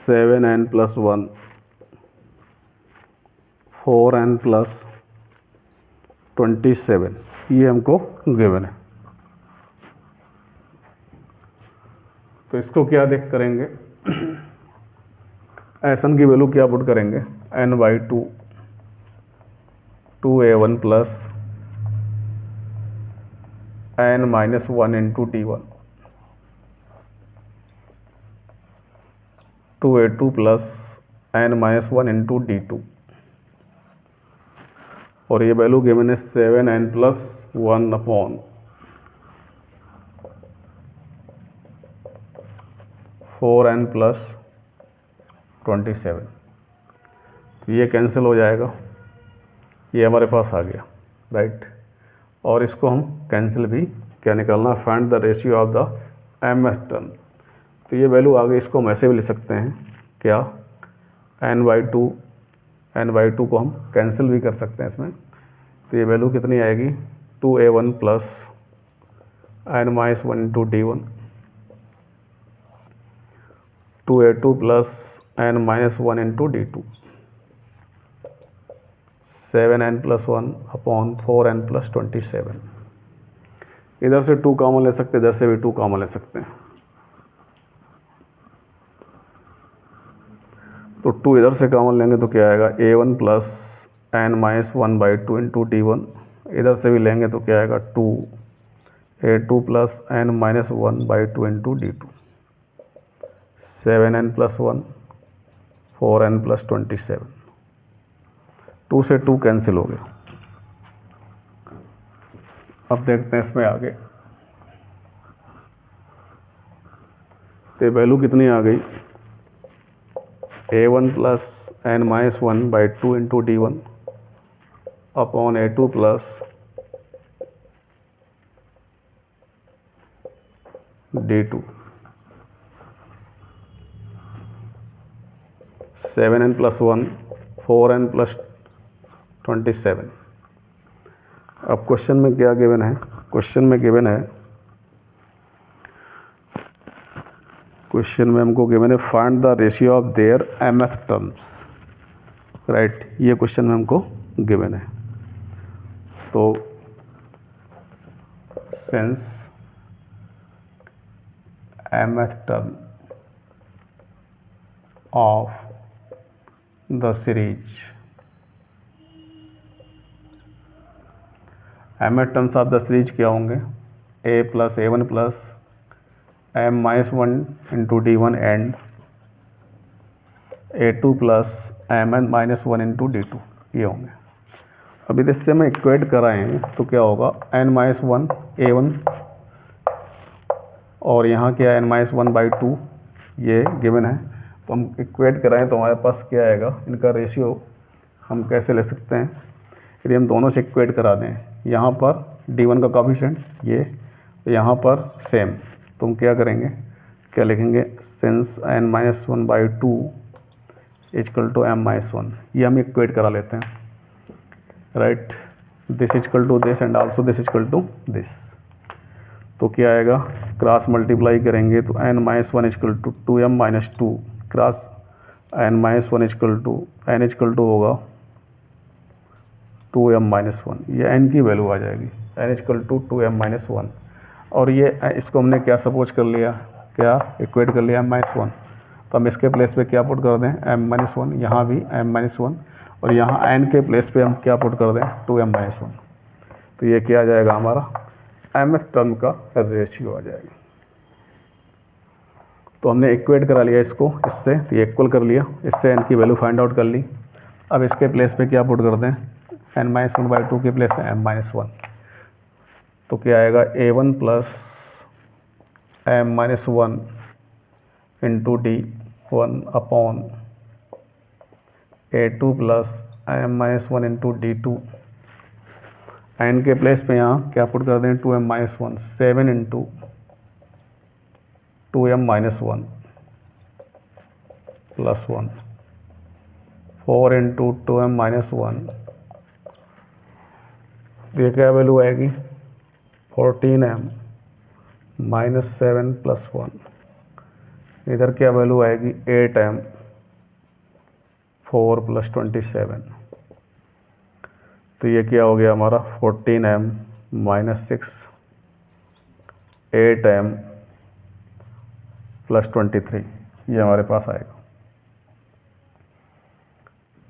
7n plus 1 4n plus 27। ये हमको गिवन है। तो इसको क्या देख करेंगे, Sn की वैल्यू क्या पुट करेंगे, n/2 2a1 plus n-1 into d1 2a2 plus n-1 into d2 और ये वैल्यू गिवन है 7n plus 1 upon 4n plus 27। तो ये कैंसिल हो जाएगा, ये हमारे पास आ गया, राइट। और इसको हम कैंसिल भी क्या निकालना, find the ratio of the mth term. तो ये वैल्यू आ गई, इसको हम ऐसे भी लिख सकते हैं, क्या, n/2 को हम कैंसिल भी कर सकते हैं इसमें। तो ये वैल्यू कितनी आएगी, 2a1 plus n-1 into d1 2a2 plus n-1 into d2 7n plus 1 upon 4n plus 27। इधर से 2 कॉमन ले सकते हैं, इधर से भी 2 कॉमन ले सकते हैं। तो 2 इधर से कॉमन लेंगे तो क्या आएगा, a1 plus n-1/2 into d1। इधर से भी लेंगे तो क्या आएगा, 2a2 plus n-1/2 into d2 7n plus 1 4n plus 27। 2 से 2 कैंसिल हो गया। अब देखते हैं इसमें आगे, तो वैल्यू कितनी आ गई, a1 plus n-1/2 into d1 upon a2 plus d2 7n+1 4n+27। अब क्वेश्चन में क्या गिवन है? क्वेश्चन में हमको गिवन है find the ratio of their mth terms, right. ये क्वेश्चन में हमको गिवन है। तो since mth term of the series, mth terms of the series क्या होंगे? a + a1 + m-1 into d1 and a2 + m-1 into d2, ये होंगे। अब यदि इससे हम इक्वेट कराएं तो क्या होगा? n-1 a1 और यहाँ क्या है n-1/2, ये गिवन है। तो हम इक्वेट कराएं तो हमारे पास क्या आएगा? इनका रेशियो हम कैसे ले सकते हैं? यदि हम दोनों से इक्वेट करा दें, यहाँ पर d1 का कोएफिशिएंट ये, यहाँ पर सेम, तो हम क्या करेंगे? क्या लिखेंगे? सिंस n-1/2 = m-1, ये हम इक्वेट करा लेते हैं, right. This = this and also this = this. तो क्या आएगा? क्रॉस मल्टीप्लाई करेंगे तो n-1 = 2m-2 cross n-1 n होगा 2m-1, ये n की वैल्यू आ जाएगी, n = 2m-1। और ये इसको हमने क्या सपोज कर लिया? क्या इक्वेट कर लिया? m-1। तो हम इसके प्लेस पे क्या पुट कर दें? m-1, यहाँ भी m-1, और यहाँ n के प्लेस पे हम क्या पुट कर दें? 2m-1। तो ये क्या आ जाएगा? हमारा mth टर्म का रेशियो आ जाएगा। तो हमने इक्वेट करा लिया इसको इससे, तो ये इक्वल कर लिया, इससे n की वैल्यू फाइंड आउट कर ली। अब इसके प्लेस पे क्या पुट कर दें? n-1/2 के प्लेस पे m-1। तो क्या आएगा? a1 + m-1 into d1 upon a2 + m-1 into d2। n के प्लेस पे यहाँ क्या पुट कर दें? 2m-1, 7 into 2m-1 + 1, 4 into 2m-1, ये क्या वैल्यू आएगी? 14m-7 + 1। इधर क्या वैल्यू आएगी? 8m 4 + 27। तो ये क्या हो गया हमारा? 14m-6 8m + 23, ये हमारे पास आएगा,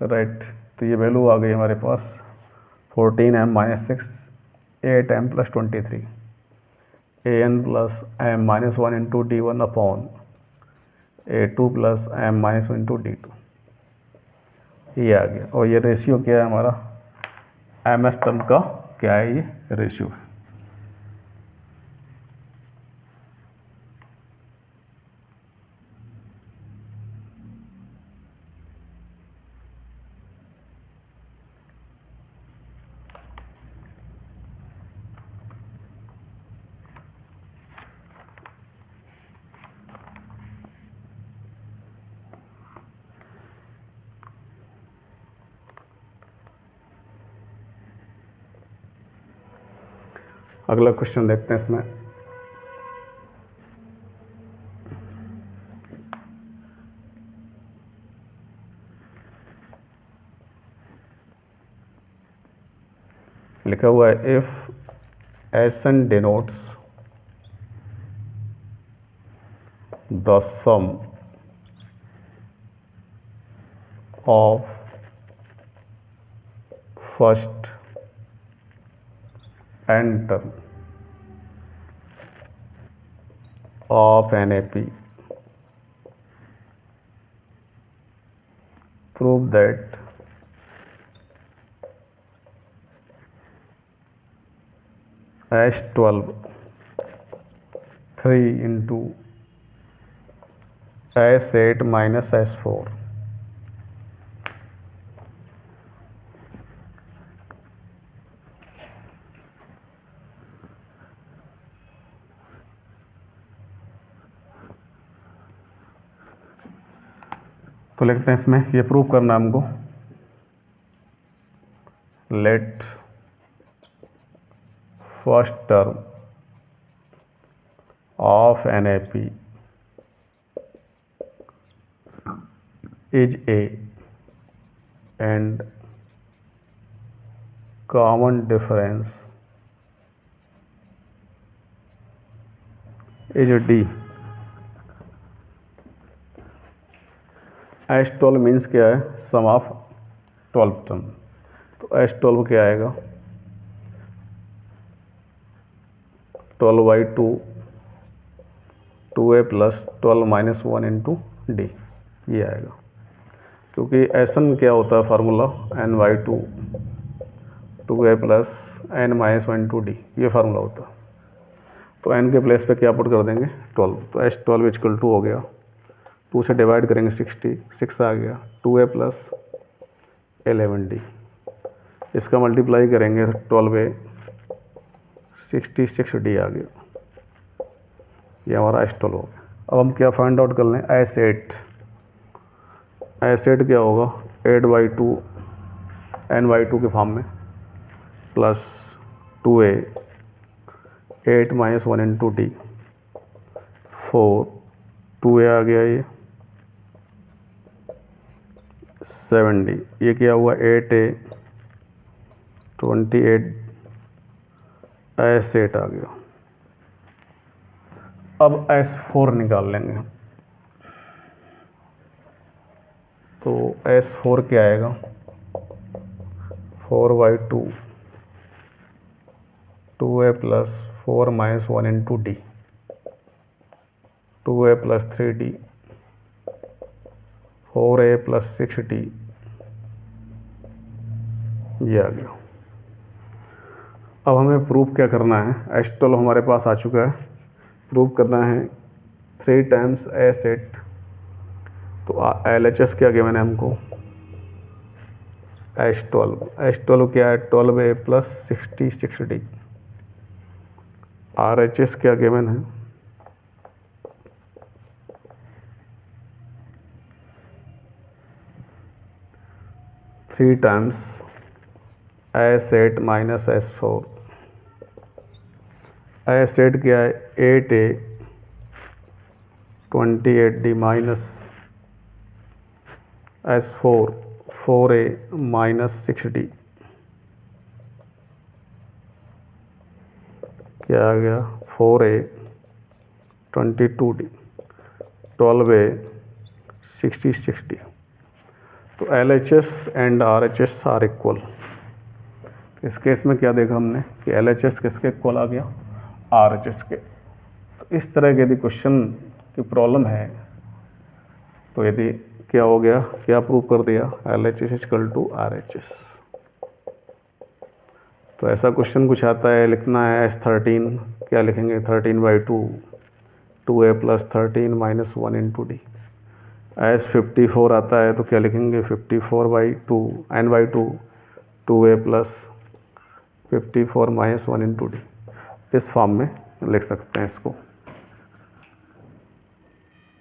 राइट। तो ये वैल्यू आ गई हमारे पास 14m-6 8m + 23 an + m-1 into d1 upon a2 + m-1 into d2, ये आ गया। और ये रेशियो क्या है हमारा? mth टर्म का क्या है? ये रेशियो है। अगला क्वेश्चन देखते हैं। इसमें लिखा हुआ है if Sn denotes the sum of first n term of NAP, prove that S12 3 into S8 minus S4 तो तो लिखते हैं इसमें, ये प्रूव करना है हमको, late first term of NAP is A and common difference is D। S12 means क्या है, सम ऑफ 12 टर्म। तो S12 क्या आएगा, 12/2 2A plus 12 minus 1 into d, ये आएगा। क्योंकि Sn क्या होता है formula, n/2 2A plus n minus 1 into d, ये फार्मूला होता है। तो n के प्लेस पे क्या पुट कर देंगे, 12। तो S12 इक्वल टू हो गया, 2 से डिवाइड करेंगे 6 आ गया, 2A प्लस 11D। इसका मल्टीप्लाई करेंगे 12A 66D आ गया, ये हमारा S12 हो गया। अब हम क्या फाइंड आउट कर लें, S8 क्या होगा, 8/2 n/2 के फॉर्म में plus 2A 8 minus 1 into D 4 2A आ गया, ये 7D, ये क्या हुआ 8A 28 S8 आ गया। अब S4 निकाल लेंगे, तो S4 क्या आएगा, 4/2 2A plus 4 minus 1 into D 2A plus 3D 4A plus 6D, ये आ गया। अब हमें प्रूफ क्या करना है, S12 हमारे पास आ चुका है, प्रूफ करना है 3 टाइम्स S8। तो LHS क्या गिवन है हमको, S12 क्या है, 12A प्लस 66D। RHS क्या गिवन है, three times S8 minus S4। S8 क्या है, 8A 28D minus S4 4A minus 6D, क्या आ गया 4A 22D 12A 66D। तो LHS and RHS are equal. इस केस में क्या देखा हमने कि LHS किसके इक्वल आ गया, RHS के। तो इस तरह के यदि क्वेश्चन की प्रॉब्लम है, तो यदि क्या हो गया, क्या प्रूव कर दिया, LHS इक्वल टू RHS। तो ऐसा क्वेश्चन कुछ आता है, लिखना है S13, क्या लिखेंगे 13/2 2A plus 13 minus 1 into D. S54 आता है तो क्या लिखेंगे 54/2 n/2 2A plus 54 minus 1 into D. इस फॉर्म में लिख सकते हैं इसको।